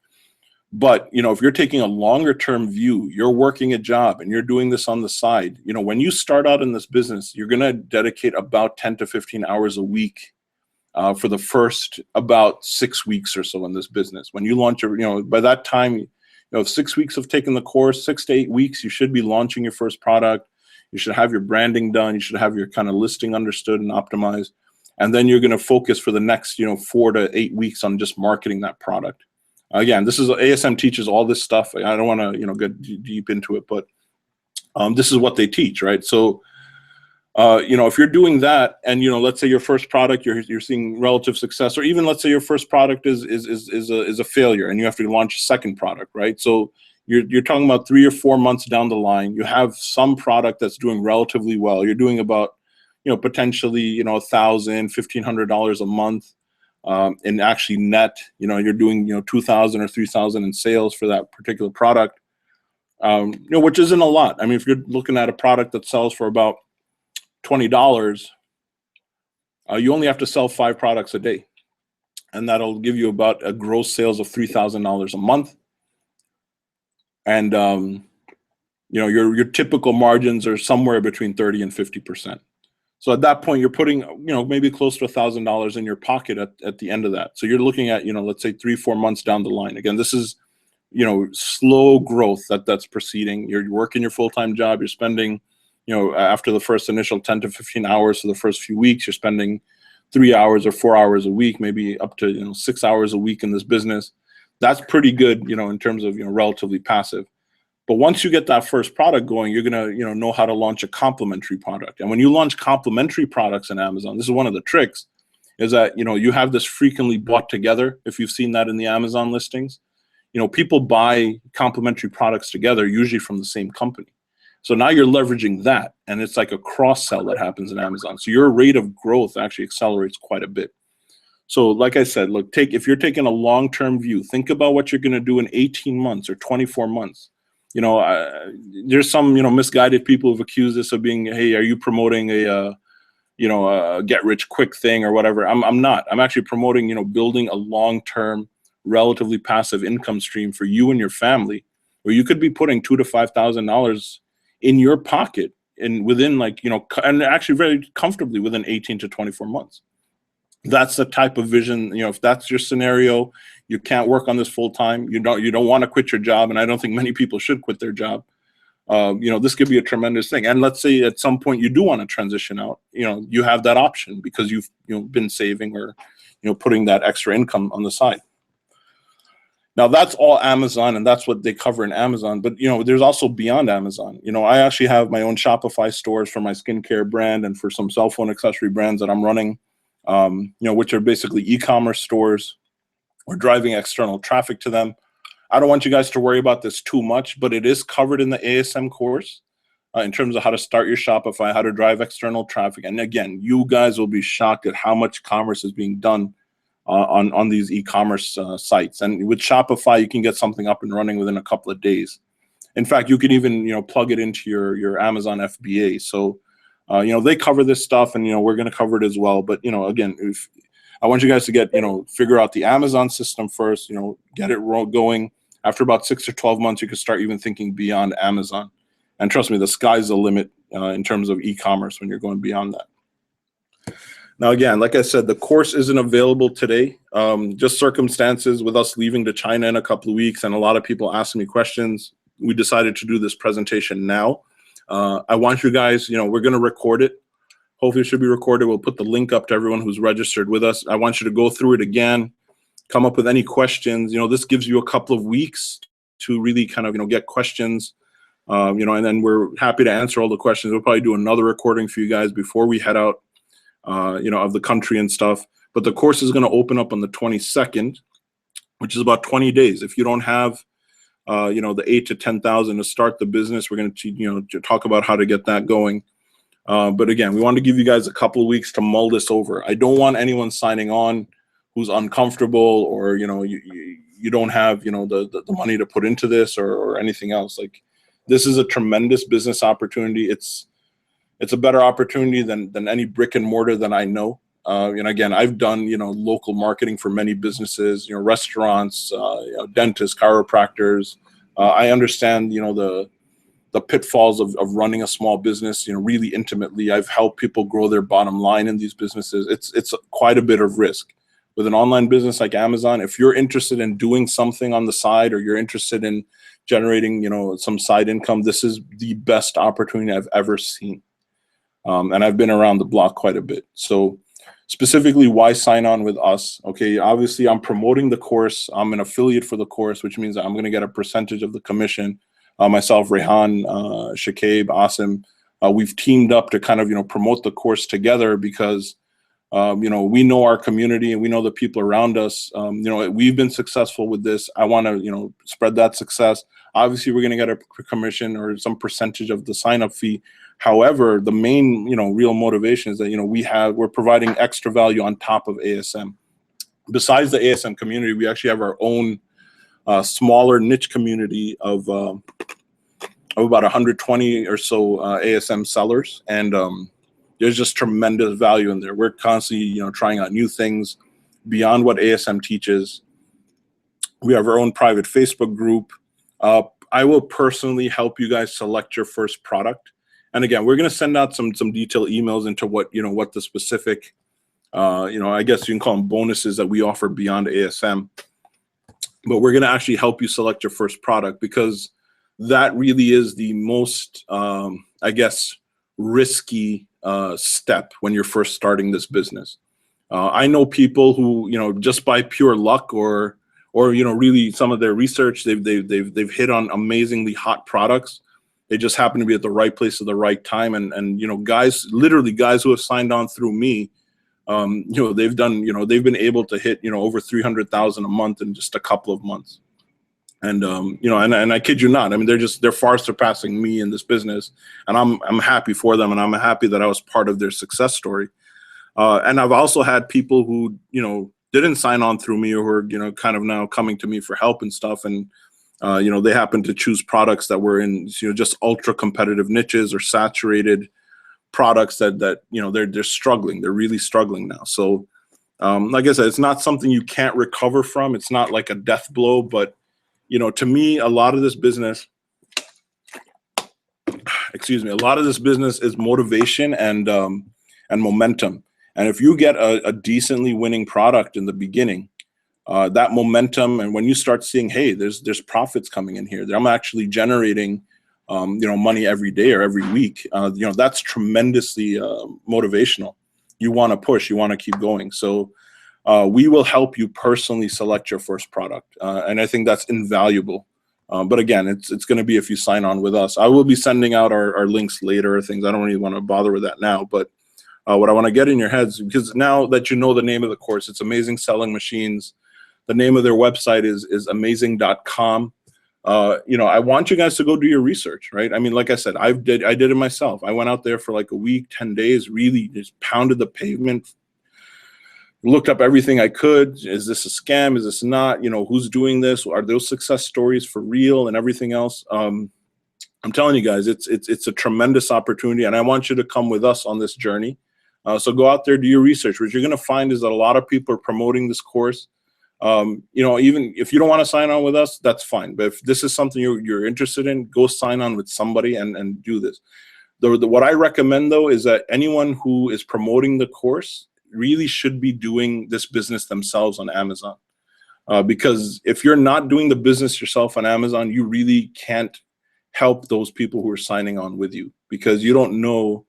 But, if you're taking a longer term view, you're working a job and you're doing this on the side, when you start out in this business, you're going to dedicate about 10 to 15 hours a week for the first about 6 weeks or so in this business. When you launch, by that time, 6 weeks of taking the course, 6 to 8 weeks, you should be launching your first product. You should have your branding done. You should have your kind of listing understood and optimized. And then you're going to focus for the next, 4 to 8 weeks on just marketing that product. Again, this is ASM teaches all this stuff. I don't want to, get deep into it, but this is what they teach, right? So, if you're doing that, and let's say your first product you're seeing relative success, or even let's say your first product is a failure, and you have to launch a second product, right? So you're talking about 3 or 4 months down the line, you have some product that's doing relatively well. You're doing about potentially, $1,000, $1,500 a month in actually net, you're doing, 2,000 or 3,000 in sales for that particular product, which isn't a lot. I mean, if you're looking at a product that sells for about $20, you only have to sell 5 products a day, and that'll give you about a gross sales of $3,000 a month. And, your typical margins are somewhere between 30 and 50%. So at that point, you're putting, maybe close to $1,000 in your pocket at the end of that. So you're looking at, let's say 3 or 4 months down the line. Again, this is, slow growth that's proceeding. You're working your full-time job. You're spending, after the first initial 10 to 15 hours for the first few weeks, you're spending 3 hours or 4 hours a week, maybe up to, 6 hours a week in this business. That's pretty good, in terms of, relatively passive. But once you get that first product going, you're going to, know how to launch a complementary product. And when you launch complementary products in Amazon, this is one of the tricks, is that, you have this frequently bought together. If you've seen that in the Amazon listings, people buy complementary products together, usually from the same company. So now you're leveraging that, and it's like a cross sell that happens in Amazon. So your rate of growth actually accelerates quite a bit. So like I said, look, if you're taking a long-term view, think about what you're going to do in 18 months or 24 months. There's some, misguided people who've accused this of being, hey, are you promoting a get rich quick thing or whatever? I'm not. I'm actually promoting, building a long-term, relatively passive income stream for you and your family, where you could be putting $2,000 to $5,000 in your pocket and within and actually very comfortably within 18 to 24 months. That's the type of vision, if that's your scenario, you can't work on this full time, you don't want to quit your job, and I don't think many people should quit their job. This could be a tremendous thing. And let's say at some point you do want to transition out, you have that option because you've been saving or putting that extra income on the side. Now that's all Amazon, and that's what they cover in Amazon. But there's also beyond Amazon. I actually have my own Shopify stores for my skincare brand and for some cell phone accessory brands that I'm running, which are basically e-commerce stores. We're driving external traffic to them. I don't want you guys to worry about this too much, but it is covered in the ASM course in terms of how to start your Shopify, how to drive external traffic. And again, you guys will be shocked at how much commerce is being done on these e-commerce sites. And with Shopify, you can get something up and running within a couple of days. In fact, you can even plug it into your Amazon FBA. So they cover this stuff, and we're going to cover it as well. But again, if I want you guys to figure out the Amazon system first, get it going. After about 6 or 12 months, you can start even thinking beyond Amazon. And trust me, the sky's the limit in terms of e-commerce when you're going beyond that. Now, again, like I said, the course isn't available today. Just circumstances with us leaving to China in a couple of weeks and a lot of people asking me questions, we decided to do this presentation now. I want you guys, we're going to record it. Hopefully it should be recorded. We'll put the link up to everyone who's registered with us. I want you to go through it again, come up with any questions. This gives you a couple of weeks to really kind of, get questions, and then we're happy to answer all the questions. We'll probably do another recording for you guys before we head out, of the country and stuff. But the course is going to open up on the 22nd, which is about 20 days. If you don't have, the 8 to 10,000 to start the business, we're going to, talk about how to get that going. But again, we want to give you guys a couple of weeks to mull this over. I don't want anyone signing on who's uncomfortable or, you don't have, the money to put into this or anything else. Like, this is a tremendous business opportunity. It's a better opportunity than any brick and mortar that I know. And again, I've done, local marketing for many businesses, restaurants, dentists, chiropractors. I understand, the pitfalls of running a small business, really intimately. I've helped people grow their bottom line in these businesses. It's quite a bit of risk. With an online business like Amazon, if you're interested in doing something on the side or you're interested in generating, some side income, this is the best opportunity I've ever seen. And I've been around the block quite a bit. So specifically, why sign on with us? Okay, obviously I'm promoting the course. I'm an affiliate for the course, which means I'm going to get a percentage of the commission. Myself, Rehan, Shakib, Asim, we've teamed up to kind of, promote the course together because, we know our community and we know the people around us. We've been successful with this. I want to, spread that success. Obviously, we're going to get a commission or some percentage of the sign-up fee. However, the main, real motivation is that, we're providing extra value on top of ASM. Besides the ASM community, we actually have our own smaller niche community of about 120 or so ASM sellers, and there's just tremendous value in there. We're constantly, trying out new things beyond what ASM teaches. We have our own private Facebook group. I will personally help you guys select your first product, and again, we're going to send out some detailed emails into what what the specific, I guess you can call them bonuses that we offer beyond ASM. But we're going to actually help you select your first product because that really is the most, I guess, risky step when you're first starting this business. I know people who, just by pure luck or really some of their research, they've hit on amazingly hot products. They just happen to be at the right place at the right time. And guys, literally guys who have signed on through me, they've done, they've been able to hit, over 300,000 a month in just a couple of months. And, and I kid you not, I mean, they're far surpassing me in this business, and I'm happy for them. And I'm happy that I was part of their success story. And I've also had people who, didn't sign on through me, or who are, you know, kind of now coming to me for help and stuff, and you know, they happen to choose products that were in, you know, just ultra competitive niches or saturated products that you know, they're struggling. They're really struggling now. So like I said, it's not something you can't recover from. It's not like a death blow, but you know, to me, a lot of this business, excuse me, a lot of this business is motivation and momentum. And if you get a decently winning product in the beginning, that momentum, and when you start seeing, hey, there's profits coming in here, I'm actually generating you know, money every day or every week, you know, that's tremendously motivational. You want to push, you want to keep going. So we will help you personally select your first product, and I think that's invaluable. But again, it's going to be if you sign on with us. I will be sending out our links later, things. I don't really want to bother with that now, but what I want to get in your heads, because now that you know the name of the course, it's Amazing Selling Machines. The name of their website is amazing.com. You know, I want you guys to go do your research, right? I mean, like I said, I did it myself. I went out there for like a week, 10 days, really just pounded the pavement, looked up everything I could. Is this a scam? Is this not? You know, who's doing this? Are those success stories for real and everything else? I'm telling you guys, it's a tremendous opportunity, and I want you to come with us on this journey. So go out there, do your research. What you're going to find is that a lot of people are promoting this course. You know, even if you don't want to sign on with us, that's fine. But if this is something you're interested in, go sign on with somebody and do this. What I recommend, though, is that anyone who is promoting the course really should be doing this business themselves on Amazon. Because if you're not doing the business yourself on Amazon, you really can't help those people who are signing on with you, because you don't know,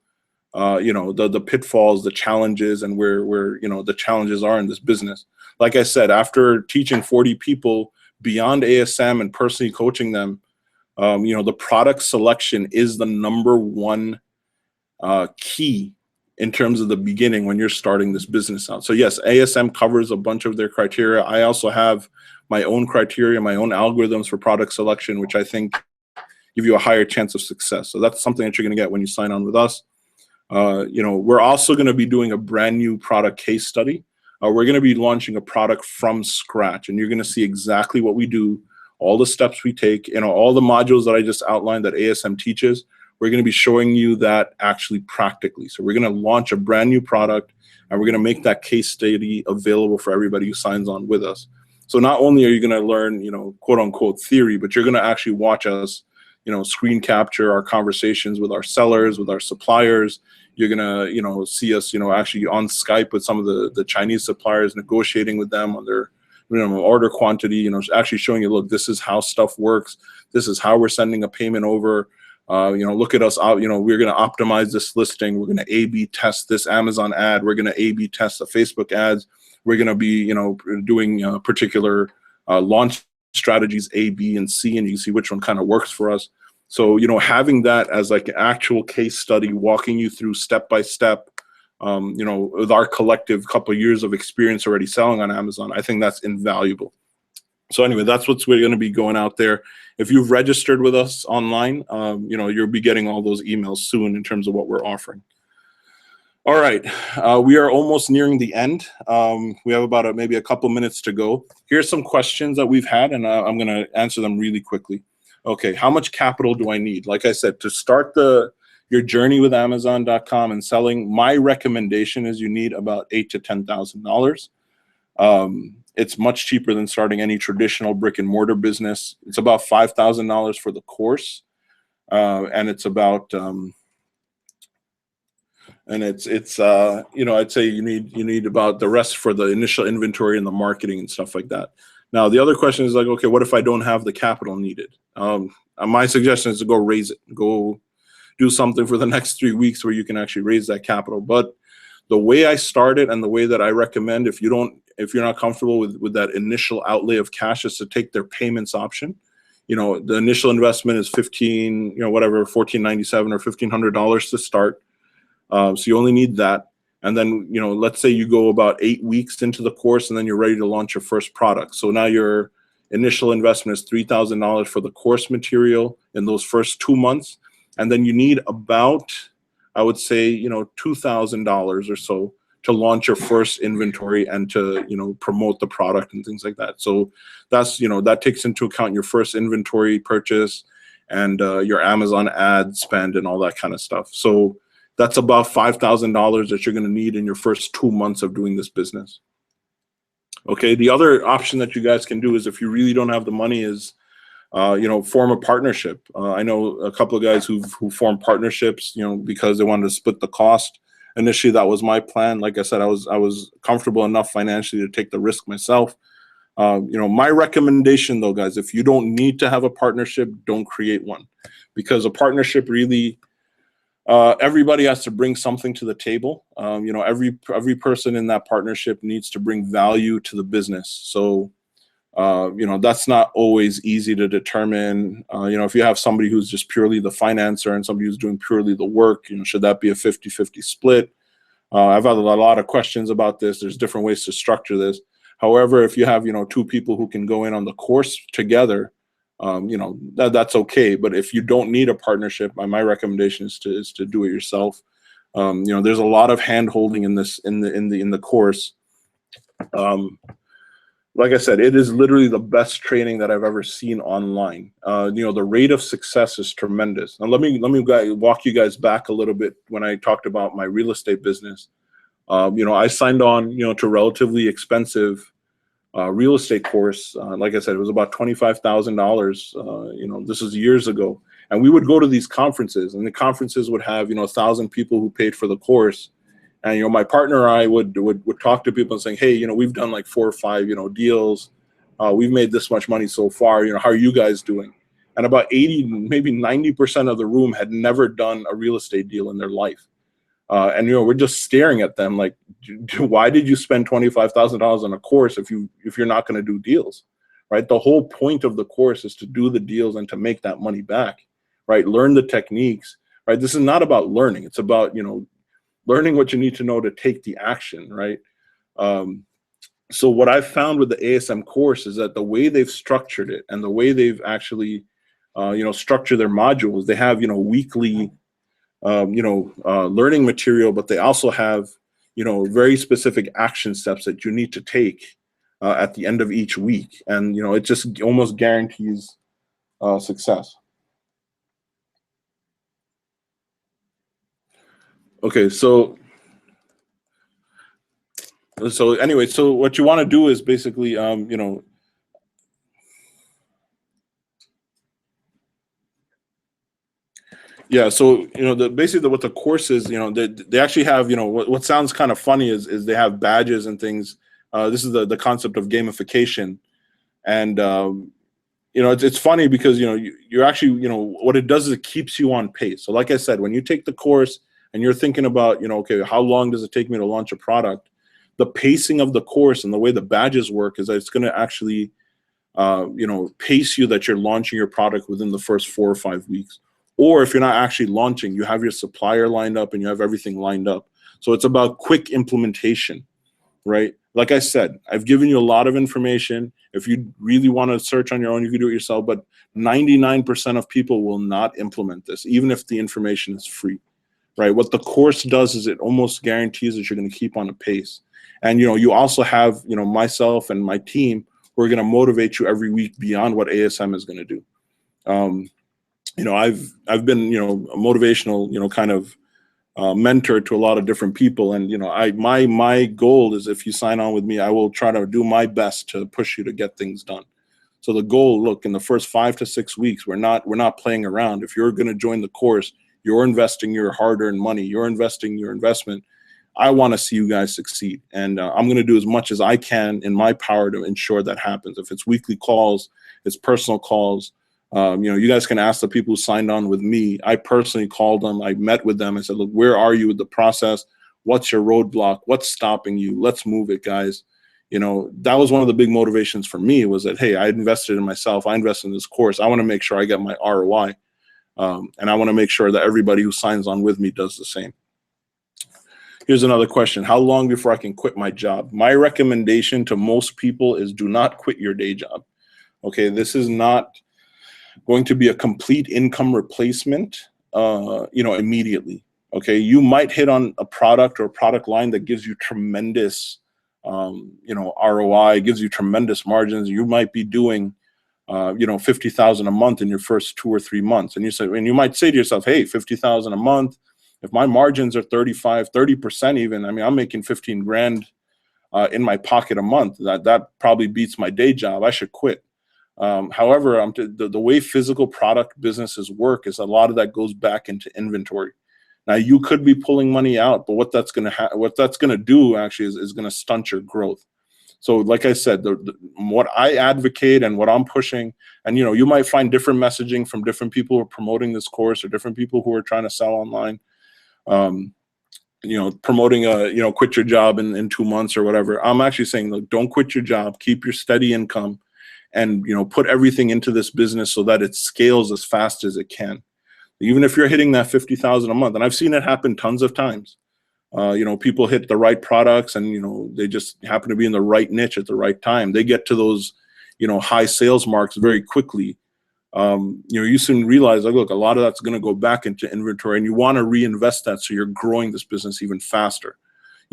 you know, the pitfalls, the challenges, and where you know, the challenges are in this business. Like I said, after teaching 40 people beyond ASM and personally coaching them, you know, the product selection is the #1 key in terms of the beginning when you're starting this business out. So yes, ASM covers a bunch of their criteria. I also have my own criteria, my own algorithms for product selection, which I think give you a higher chance of success. So that's something that you're going to get when you sign on with us. You know, we're also going to be doing a brand new product case study. We're going to be launching a product from scratch, and you're going to see exactly what we do, all the steps we take, you know, all the modules that I just outlined that ASM teaches. We're going to be showing you that actually practically. So we're going to launch a brand new product, and we're going to make that case study available for everybody who signs on with us. So not only are you going to learn, you know, quote unquote theory, but you're going to actually watch us, you know, screen capture our conversations with our sellers, with our suppliers. You're gonna, you know, see us, you know, actually on Skype with some of the Chinese suppliers, negotiating with them on their minimum order quantity. You know, actually showing you, look, this is how stuff works. This is how we're sending a payment over. You know, look at us out. You know, we're gonna optimize this listing. We're gonna A/B test this Amazon ad. We're gonna A/B test the Facebook ads. We're gonna be, you know, doing particular launch strategies A, B, and C, and you can see which one kind of works for us. So, you know, having that as like an actual case study, walking you through step by step, you know, with our collective couple of years of experience already selling on Amazon, I think that's invaluable. So anyway, that's what we're going to be going out there. If you've registered with us online, you know, you'll be getting all those emails soon in terms of what we're offering. All right, we are almost nearing the end. We have about maybe a couple minutes to go. Here's some questions that we've had, and I'm going to answer them really quickly. Okay, how much capital do I need? Like I said, to start your journey with Amazon.com and selling, my recommendation is you need about $8,000 to $10,000. It's much cheaper than starting any traditional brick and mortar business. It's about $5,000 for the course, and it's about you know, I'd say you need about the rest for the initial inventory and the marketing and stuff like that. Now, the other question is like, okay, what if I don't have the capital needed? My suggestion is to go raise it. Go do something for the next 3 weeks where you can actually raise that capital. But the way I started and the way that I recommend, if you're not comfortable with that initial outlay of cash, is to take their payments option. You know, the initial investment is $14.97 or $1,500 to start. So you only need that. And then, you know, let's say you go about 8 weeks into the course and then you're ready to launch your first product. So now your initial investment is $3,000 for the course material in those first 2 months. And then you need about, I would say, you know, $2,000 or so to launch your first inventory and to, you know, promote the product and things like that. So that's, you know, that takes into account your first inventory purchase and your Amazon ad spend and all that kind of stuff. So that's about $5,000 that you're going to need in your first 2 months of doing this business. Okay, the other option that you guys can do is, if you really don't have the money, is you know, form a partnership. I know a couple of guys who formed partnerships, you know, because they wanted to split the cost. Initially, that was my plan. Like I said, I was comfortable enough financially to take the risk myself. You know, my recommendation though, guys, if you don't need to have a partnership, don't create one, because a partnership really, everybody has to bring something to the table. You know, every person in that partnership needs to bring value to the business. So, you know, that's not always easy to determine. You know, if you have somebody who's just purely the financer and somebody who's doing purely the work, you know, should that be a 50-50 split? I've had a lot of questions about this. There's different ways to structure this. However, if you have, you know, two people who can go in on the course together, you know, that's okay. But if you don't need a partnership, my recommendation is to do it yourself. You know, there's a lot of hand holding in this in the course. Like I said, it is literally the best training that I've ever seen online. You know, the rate of success is tremendous. Now, let me walk you guys back a little bit when I talked about my real estate business. You know, I signed on, you know, to relatively expensive real estate course. Like I said, it was about $25,000. You know, this is years ago, and we would go to these conferences, and the conferences would have, you know, 1,000 people who paid for the course. And, you know, my partner and I would talk to people and saying, hey, you know, we've done like 4 or 5, you know, deals. We've made this much money so far. You know, how are you guys doing? And about 80, maybe 90% of the room had never done a real estate deal in their life. And, you know, we're just staring at them like, why did you spend $25,000 on a course if you're not going to do deals, right? The whole point of the course is to do the deals and to make that money back, right? Learn the techniques, right? This is not about learning. It's about, you know, learning what you need to know to take the action, right? So what I've found with the ASM course is that the way they've structured it and the way they've actually, you know, structured their modules, they have, you know, weekly, you know, learning material, but they also have, you know, very specific action steps that you need to take at the end of each week. And, you know, it just almost guarantees success. Okay, so anyway, so what you want to do is basically, you know, yeah. So, you know, basically what the course is, you know, they actually have, you know, what sounds kind of funny is they have badges and things. This is the concept of gamification, and you know, it's funny because, you know, you're actually, you know, what it does is it keeps you on pace. So, like I said, when you take the course and you're thinking about, you know, okay, how long does it take me to launch a product? The pacing of the course and the way the badges work is that it's going to actually, you know, pace you that you're launching your product within the first 4 or 5 weeks. Or if you're not actually launching, you have your supplier lined up and you have everything lined up. So it's about quick implementation, right? Like I said, I've given you a lot of information. If you really want to search on your own, you can do it yourself. But 99% of people will not implement this, even if the information is free, right? What the course does is it almost guarantees that you're going to keep on a pace. And, you know, you also have, you know, myself and my team who are going to motivate you every week beyond what ASM is going to do. You know, I've been, you know, a motivational, you know, kind of mentor to a lot of different people. And, you know, my goal is, if you sign on with me, I will try to do my best to push you to get things done. So the goal, look, in the first 5 to 6 weeks, we're not playing around. If you're going to join the course, you're investing your hard-earned money, you're investing your investment. I want to see you guys succeed. And I'm going to do as much as I can in my power to ensure that happens. If it's weekly calls, it's personal calls. You know, you guys can ask the people who signed on with me. I personally called them. I met with them. I said, look, where are you with the process? What's your roadblock? What's stopping you? Let's move it, guys. You know, that was one of the big motivations for me, was that, hey, I invested in myself. I invested in this course. I want to make sure I get my ROI. And I want to make sure that everybody who signs on with me does the same. Here's another question. How long before I can quit my job? My recommendation to most people is, do not quit your day job. Okay, this is not going to be a complete income replacement, you know, immediately. Okay, you might hit on a product or a product line that gives you tremendous, ROI, gives you tremendous margins. You might be doing, 50,000 a month in your first 2 or 3 months, and you might say to yourself, hey, 50,000 a month. If my margins are 30% even, I mean, I'm making 15 grand in my pocket a month. That probably beats my day job. I should quit. However, the way physical product businesses work is a lot of that goes back into inventory. Now you could be pulling money out, but what that's going to do actually is going to stunt your growth. So like I said, what I advocate and what I'm pushing, and you might find different messaging from different people who are promoting this course or different people who are trying to sell online, promoting quit your job in 2 months or whatever. I'm actually saying, look, don't quit your job, keep your steady income, and put everything into this business so that it scales as fast as it can. Even if you're hitting that 50,000 a month, and I've seen it happen tons of times. People hit the right products, and they just happen to be in the right niche at the right time. They get to those, high sales marks very quickly. You soon realize, like, look, a lot of that's going to go back into inventory, and you want to reinvest that so you're growing this business even faster.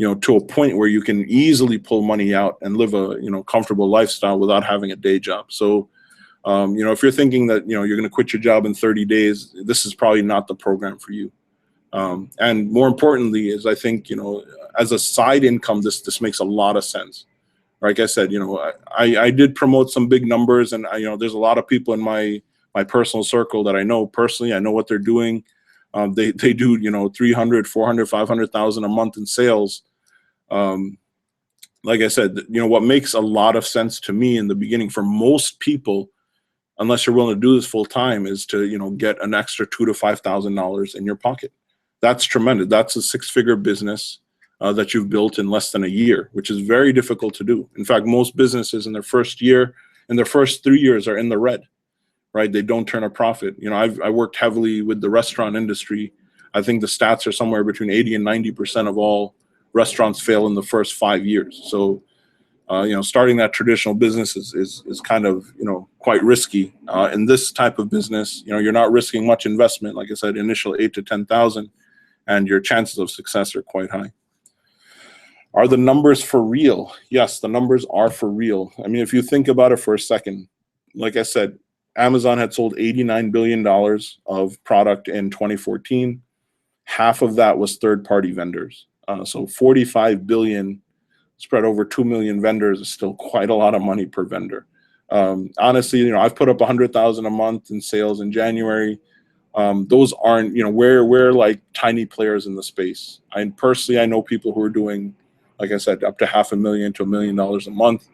To a point where you can easily pull money out and live a comfortable lifestyle without having a day job. So. If you're thinking that you're going to quit your job in 30 days, this is probably not the program for you. And more importantly, is I think as a side income, this makes a lot of sense. Like I said, I did promote some big numbers, and there's a lot of people in my personal circle that I know personally. I know what they're doing. They do 300, 400, 500,000 a month in sales. Like I said, what makes a lot of sense to me in the beginning for most people, unless you're willing to do this full time, is to get an extra $2,000 to $5,000 in your pocket. That's tremendous. That's a 6-figure business that you've built in less than a year, which is very difficult to do. In fact, most businesses in their first 3 years are in the red, right? They don't turn a profit. I worked heavily with the restaurant industry. I think the stats are somewhere between 80 and 90% of all restaurants fail in the first 5 years. So. Starting that traditional business is kind of, quite risky. In this type of business, you're not risking much investment. Like I said, initial 8 to 10,000, and your chances of success are quite high. Are the numbers for real? Yes, the numbers are for real. I mean, if you think about it for a second, like I said, Amazon had sold $89 billion of product in 2014. Half of that was third-party vendors. So 45 billion spread over 2 million vendors is still quite a lot of money per vendor. Honestly, I've put up 100,000 a month in sales in January. Those aren't, we're like tiny players in the space. I know people who are doing, like I said, up to $500,000 to $1 million a month.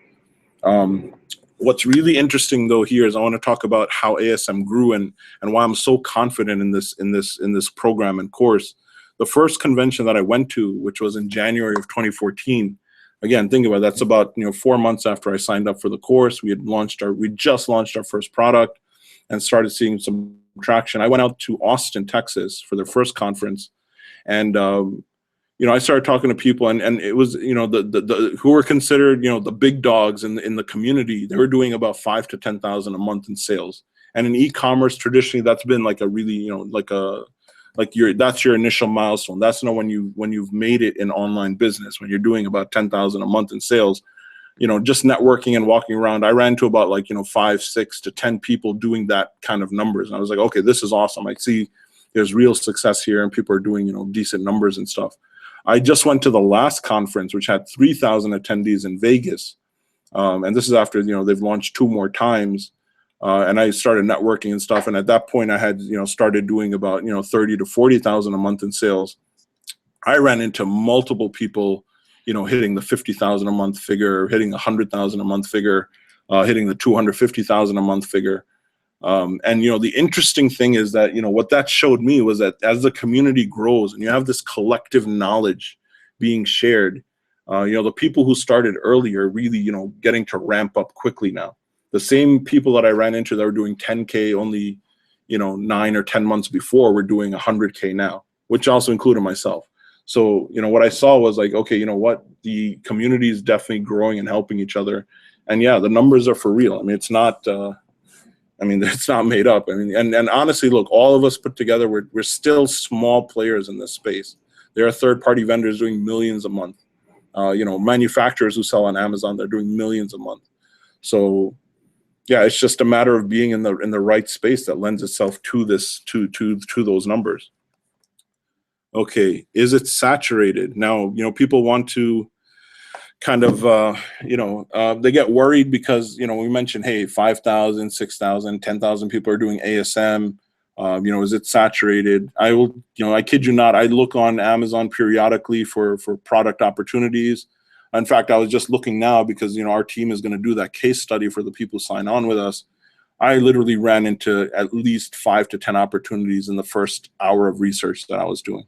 What's really interesting though here is I want to talk about how ASM grew and why I'm so confident in this program and course. The first convention that I went to, which was in January of 2014. Again, think about it, that's about 4 months after I signed up for the course. We just launched our first product and started seeing some traction. I went out to Austin, Texas for their first conference, and I started talking to people, and it was the who were considered the big dogs in the community. They were doing about 5 to 10,000 a month in sales, and in e-commerce traditionally that's been like a really that's your initial milestone. That's when you've made it in online business, when you're doing about 10,000 a month in sales. Just networking and walking around, I ran to about 5, 6 to 10 people doing that kind of numbers, and I was like, okay, this is awesome. I see there's real success here, and people are doing decent numbers and stuff. I just went to the last conference, which had 3,000 attendees in Vegas, and this is after they've launched 2 more times. And I started networking and stuff. And at that point I had, started doing about, 30 to 40,000 a month in sales. I ran into multiple people, hitting the 50,000 a month figure, hitting 100,000 a month figure, hitting the 250,000 a month figure. And, the interesting thing is that, what that showed me was that as the community grows and you have this collective knowledge being shared, the people who started earlier really, getting to ramp up quickly now. The same people that I ran into that were doing 10K only, 9 or 10 months before were doing 100K now, which also included myself. So, what I saw was like, okay, the community is definitely growing and helping each other. And yeah, the numbers are for real. I mean, it's not, I mean, it's not made up. I mean, and honestly, look, all of us put together, we're still small players in this space. There are third-party vendors doing millions a month. Manufacturers who sell on Amazon, they're doing millions a month. So yeah, it's just a matter of being in the right space that lends itself to this, to those numbers. Okay, is it saturated? Now, people want to kind of, they get worried because, we mentioned, hey, 5,000, 6,000, 10,000 people are doing ASM. Is it saturated? I kid you not, I look on Amazon periodically for product opportunities. In fact, I was just looking now because, our team is going to do that case study for the people who sign on with us. I literally ran into at least 5 to 10 opportunities in the first hour of research that I was doing.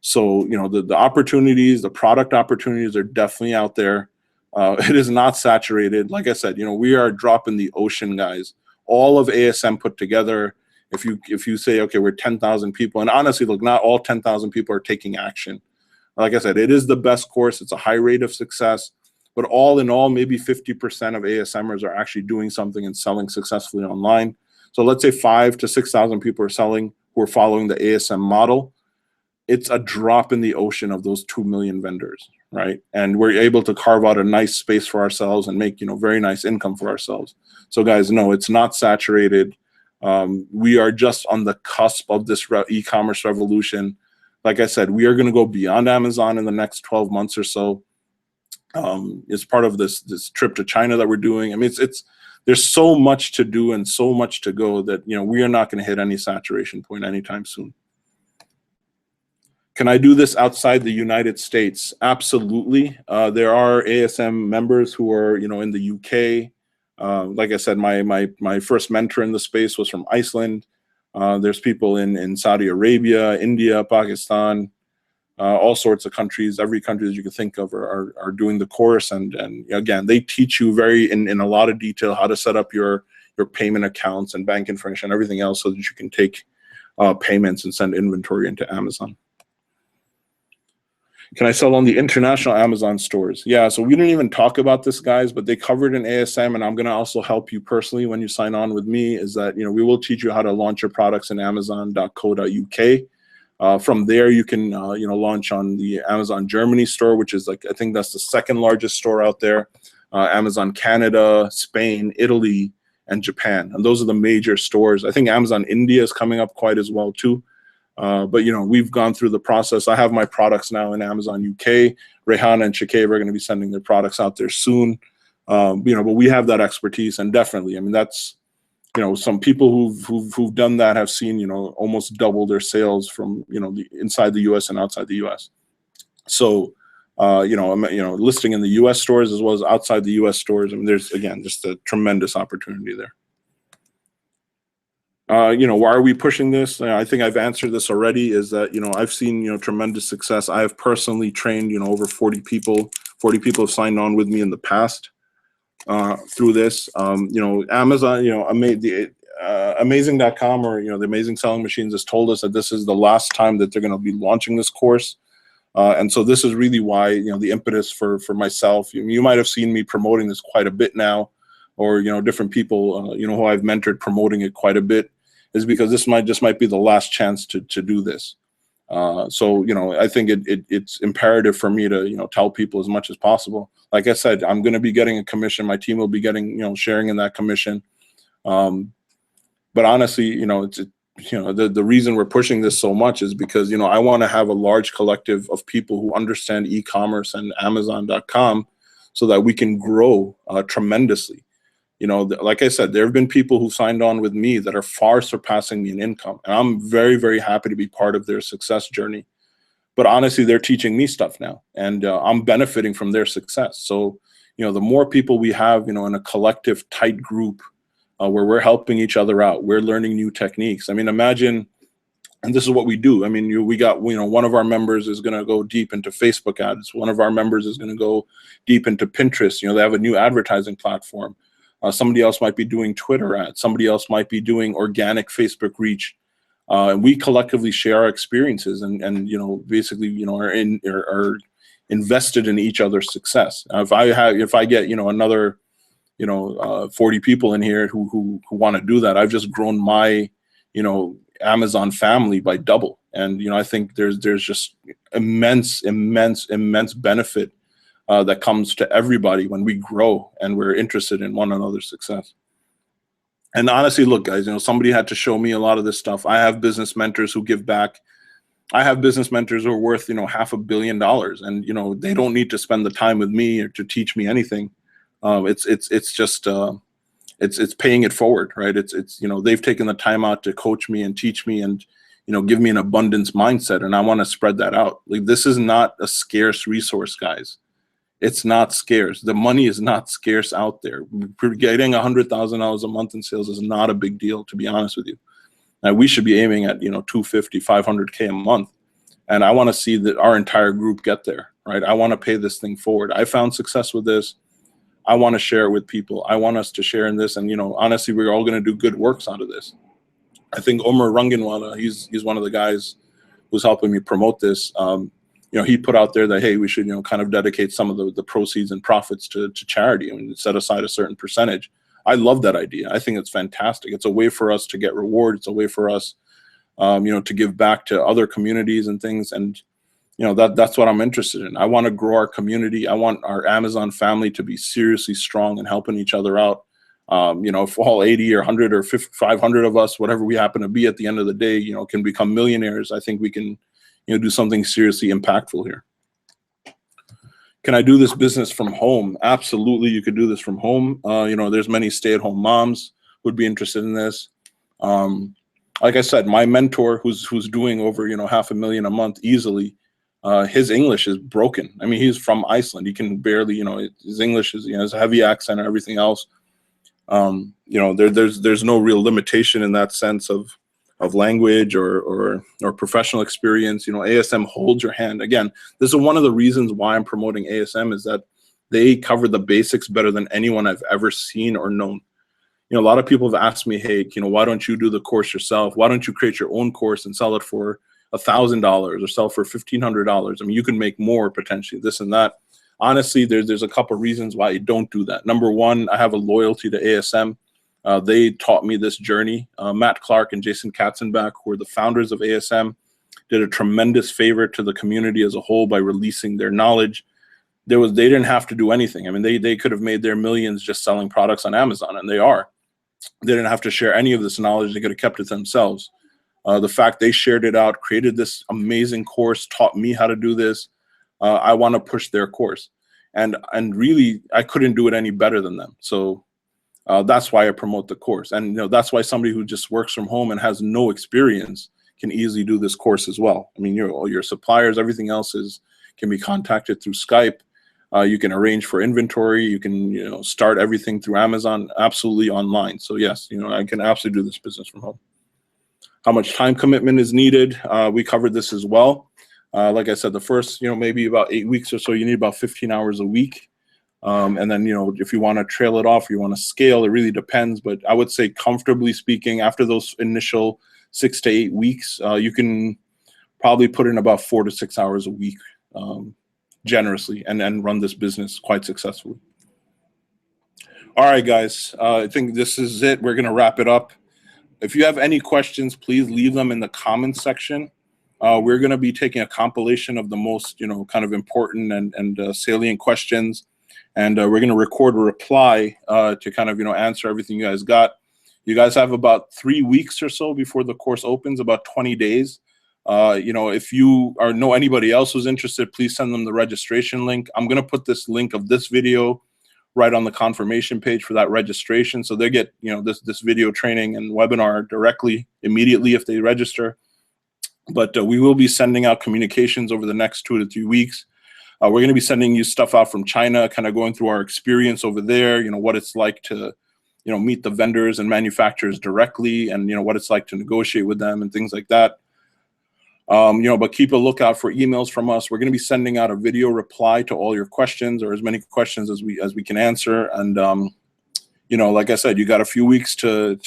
So, the opportunities, the product opportunities are definitely out there. It is not saturated. Like I said, we are a drop in the ocean, guys. All of ASM put together, if you say, okay, we're 10,000 people, and honestly, look, not all 10,000 people are taking action. Like I said, it is the best course. It's a high rate of success. But all in all, maybe 50% of ASMers are actually doing something and selling successfully online. So let's say 5,000 to 6,000 people are selling who are following the ASM model. It's a drop in the ocean of those 2 million vendors, right? And we're able to carve out a nice space for ourselves and make, very nice income for ourselves. So guys, no, it's not saturated. We are just on the cusp of this e-commerce revolution. Like I said, we are going to go beyond Amazon in the next 12 months or so. It's part of this trip to China that we're doing. I mean, there's so much to do and so much to go that, we are not going to hit any saturation point anytime soon. Can I do this outside the United States? Absolutely. There are ASM members who are, in the UK. Like I said, my first mentor in the space was from Iceland. There's people in Saudi Arabia, India, Pakistan, all sorts of countries. Every country that you can think of are doing the course. And again, they teach you in a lot of detail how to set up your payment accounts and bank information, and everything else so that you can take payments and send inventory into Amazon. Can I sell on the international Amazon stores? Yeah, so we didn't even talk about this, guys, but they covered in ASM, and I'm going to also help you personally when you sign on with me, is that, we will teach you how to launch your products in amazon.co.uk. From there, you can, launch on the Amazon Germany store, which is I think that's the second largest store out there. Amazon Canada, Spain, Italy, and Japan. And those are the major stores. I think Amazon India is coming up quite as well, too. But we've gone through the process. I have my products now in Amazon UK. Rehan and Shakib are going to be sending their products out there soon. But we have that expertise, and definitely, I mean, that's, some people who've done that have seen, almost double their sales from, inside the US and outside the US. So, listing in the US stores as well as outside the US stores. I mean, there's, again, just a tremendous opportunity there. Why are we pushing this? I think I've answered this already, is that, I've seen, tremendous success. I have personally trained, over 40 people. 40 people have signed on with me in the past through this. Amazon, amazing.com or, the Amazing Selling Machines has told us that this is the last time that they're going to be launching this course. And so this is really why, the impetus for myself. You might have seen me promoting this quite a bit now, or, different people, who I've mentored promoting it quite a bit, is because this might be the last chance to do this. So, I think it's imperative for me to, tell people as much as possible. Like I said, I'm going to be getting a commission. My team will be getting, sharing in that commission. But honestly, the reason we're pushing this so much is because, I want to have a large collective of people who understand e-commerce and Amazon.com so that we can grow tremendously. Like I said, there have been people who signed on with me that are far surpassing me in income. And I'm very, very happy to be part of their success journey. But honestly, they're teaching me stuff now, and I'm benefiting from their success. So, the more people we have, in a collective, tight group where we're helping each other out, we're learning new techniques. I mean, imagine, and this is what we do. I mean, we got, one of our members is going to go deep into Facebook ads. One of our members is going to go deep into Pinterest. They have a new advertising platform. Somebody else might be doing Twitter ads. Somebody else might be doing organic Facebook reach. And we collectively share our experiences and basically, are invested in each other's success. If I get, another, 40 people in here who want to do that. I've just grown my, Amazon family by double. And, I think there's just immense benefit that comes to everybody when we grow and we're interested in one another's success. And honestly, look, guys, somebody had to show me a lot of this stuff. I have business mentors who give back. I have business mentors who are worth, $500 million, and, they don't need to spend the time with me or to teach me anything. It's just, it's paying it forward, right? It's they've taken the time out to coach me and teach me and, give me an abundance mindset. And I want to spread that out. Like, this is not a scarce resource, guys. It's not scarce. The money is not scarce out there. Getting $100,000 a month in sales is not a big deal, to be honest with you. Now, we should be aiming at, 250, 500K a month. And I want to see that our entire group get there, right? I want to pay this thing forward. I found success with this. I want to share it with people. I want us to share in this. And, honestly, we're all going to do good works out of this. I think Omar Ranganwala, he's one of the guys who's helping me promote this. He put out there that, hey, we should, kind of dedicate some of the proceeds and profits to charity and set aside a certain percentage. I love that idea. I think it's fantastic. It's a way for us to get reward. It's a way for us, to give back to other communities and things. And, that's what I'm interested in. I want to grow our community. I want our Amazon family to be seriously strong and helping each other out. If all 80 or 100 or 500 of us, whatever we happen to be at the end of the day, can become millionaires, I think we can, do something seriously impactful here. Can I do this business from home? Absolutely, you could do this from home. There's many stay-at-home moms would be interested in this. Like I said, my mentor who's doing over, $500,000 a month easily, his English is broken. I mean, he's from Iceland. He can barely, his English is, has a heavy accent and everything else. There's no real limitation in that sense of language or professional experience. ASM holds your hand. Again, this is one of the reasons why I'm promoting ASM, is that they cover the basics better than anyone I've ever seen or known. A lot of people have asked me, hey, why don't you do the course yourself? Why don't you create your own course and sell it for $1,000 or sell for $1,500? I mean, you can make more potentially, this and that. Honestly, there's a couple of reasons why I don't do that. Number one, I have a loyalty to ASM. They taught me this journey. Matt Clark and Jason Katzenbach, who are the founders of ASM, did a tremendous favor to the community as a whole by releasing their knowledge. They didn't have to do anything. I mean, they could have made their millions just selling products on Amazon, and they are. They didn't have to share any of this knowledge. They could have kept it themselves. The fact they shared it out, created this amazing course, taught me how to do this. I want to push their course. And really, I couldn't do it any better than them. So that's why I promote the course. And that's why somebody who just works from home and has no experience can easily do this course as well. I mean, all your suppliers, everything else can be contacted through Skype. You can arrange for inventory. You can start everything through Amazon, absolutely online. So yes, I can absolutely do this business from home. How much time commitment is needed? We covered this as well. Like I said, the first, maybe about 8 weeks or so, you need about 15 hours a week. And then, if you want to trail it off, you want to scale, it really depends. But I would say, comfortably speaking, after those initial 6 to 8 weeks, you can probably put in about 4 to 6 hours a week, generously, and run this business quite successfully. All right, guys, I think this is it. We're going to wrap it up. If you have any questions, please leave them in the comments section. We're going to be taking a compilation of the most, kind of important and salient questions. And we're going to record a reply to kind of, answer everything you guys got. You guys have about 3 weeks or so before the course opens, about 20 days. If you know anybody else who's interested, please send them the registration link. I'm going to put this link of this video right on the confirmation page for that registration. So they get, this video training and webinar directly, immediately if they register. But we will be sending out communications over the next 2 to 3 weeks. We're going to be sending you stuff out from China, kind of going through our experience over there, what it's like to, meet the vendors and manufacturers directly, and, what it's like to negotiate with them and things like that. But keep a lookout for emails from us. We're going to be sending out a video reply to all your questions, or as many questions as we can answer. And, like I said, you got a few weeks to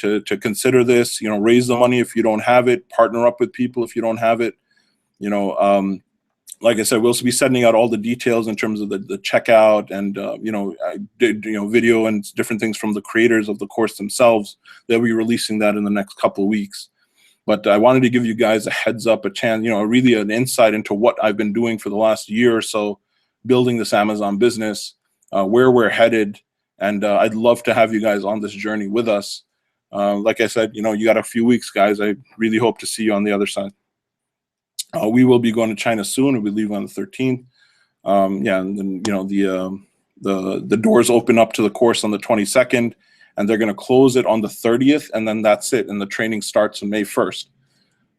consider this, raise the money if you don't have it, partner up with people if you don't have it, like I said, we'll be sending out all the details in terms of the checkout, and I did video and different things from the creators of the course themselves. They'll be releasing that in the next couple of weeks. But I wanted to give you guys a heads up, a chance, really an insight into what I've been doing for the last year or so, building this Amazon business, where we're headed, and I'd love to have you guys on this journey with us. Like I said, you got a few weeks, guys. I really hope to see you on the other side. We will be going to China soon. We leave on the 13th. Yeah, and then the doors open up to the course on the 22nd, and they're going to close it on the 30th, and then that's it. And the training starts on May 1st.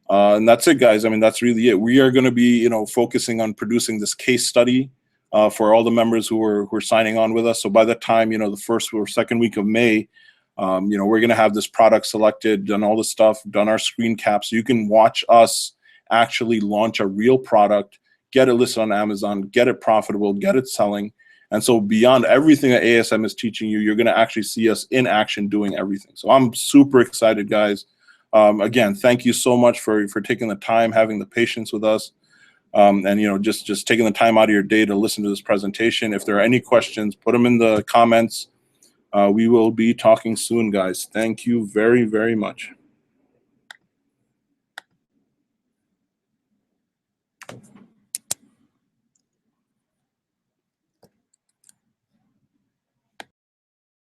And that's it, guys. I mean, that's really it. We are going to be, focusing on producing this case study for all the members who are signing on with us. So by the time, the first or second week of May, we're going to have this product selected, done all the stuff, done our screen cap, so you can watch us actually launch a real product, get it listed on Amazon, get it profitable, get it selling. And so beyond everything that ASM is teaching you, you're going to actually see us in action doing everything. So I'm super excited, guys. Again, thank you so much for taking the time, having the patience with us, and just taking the time out of your day to listen to this presentation. If there are any questions, put them in the comments. We will be talking soon, guys. Thank you very, very much.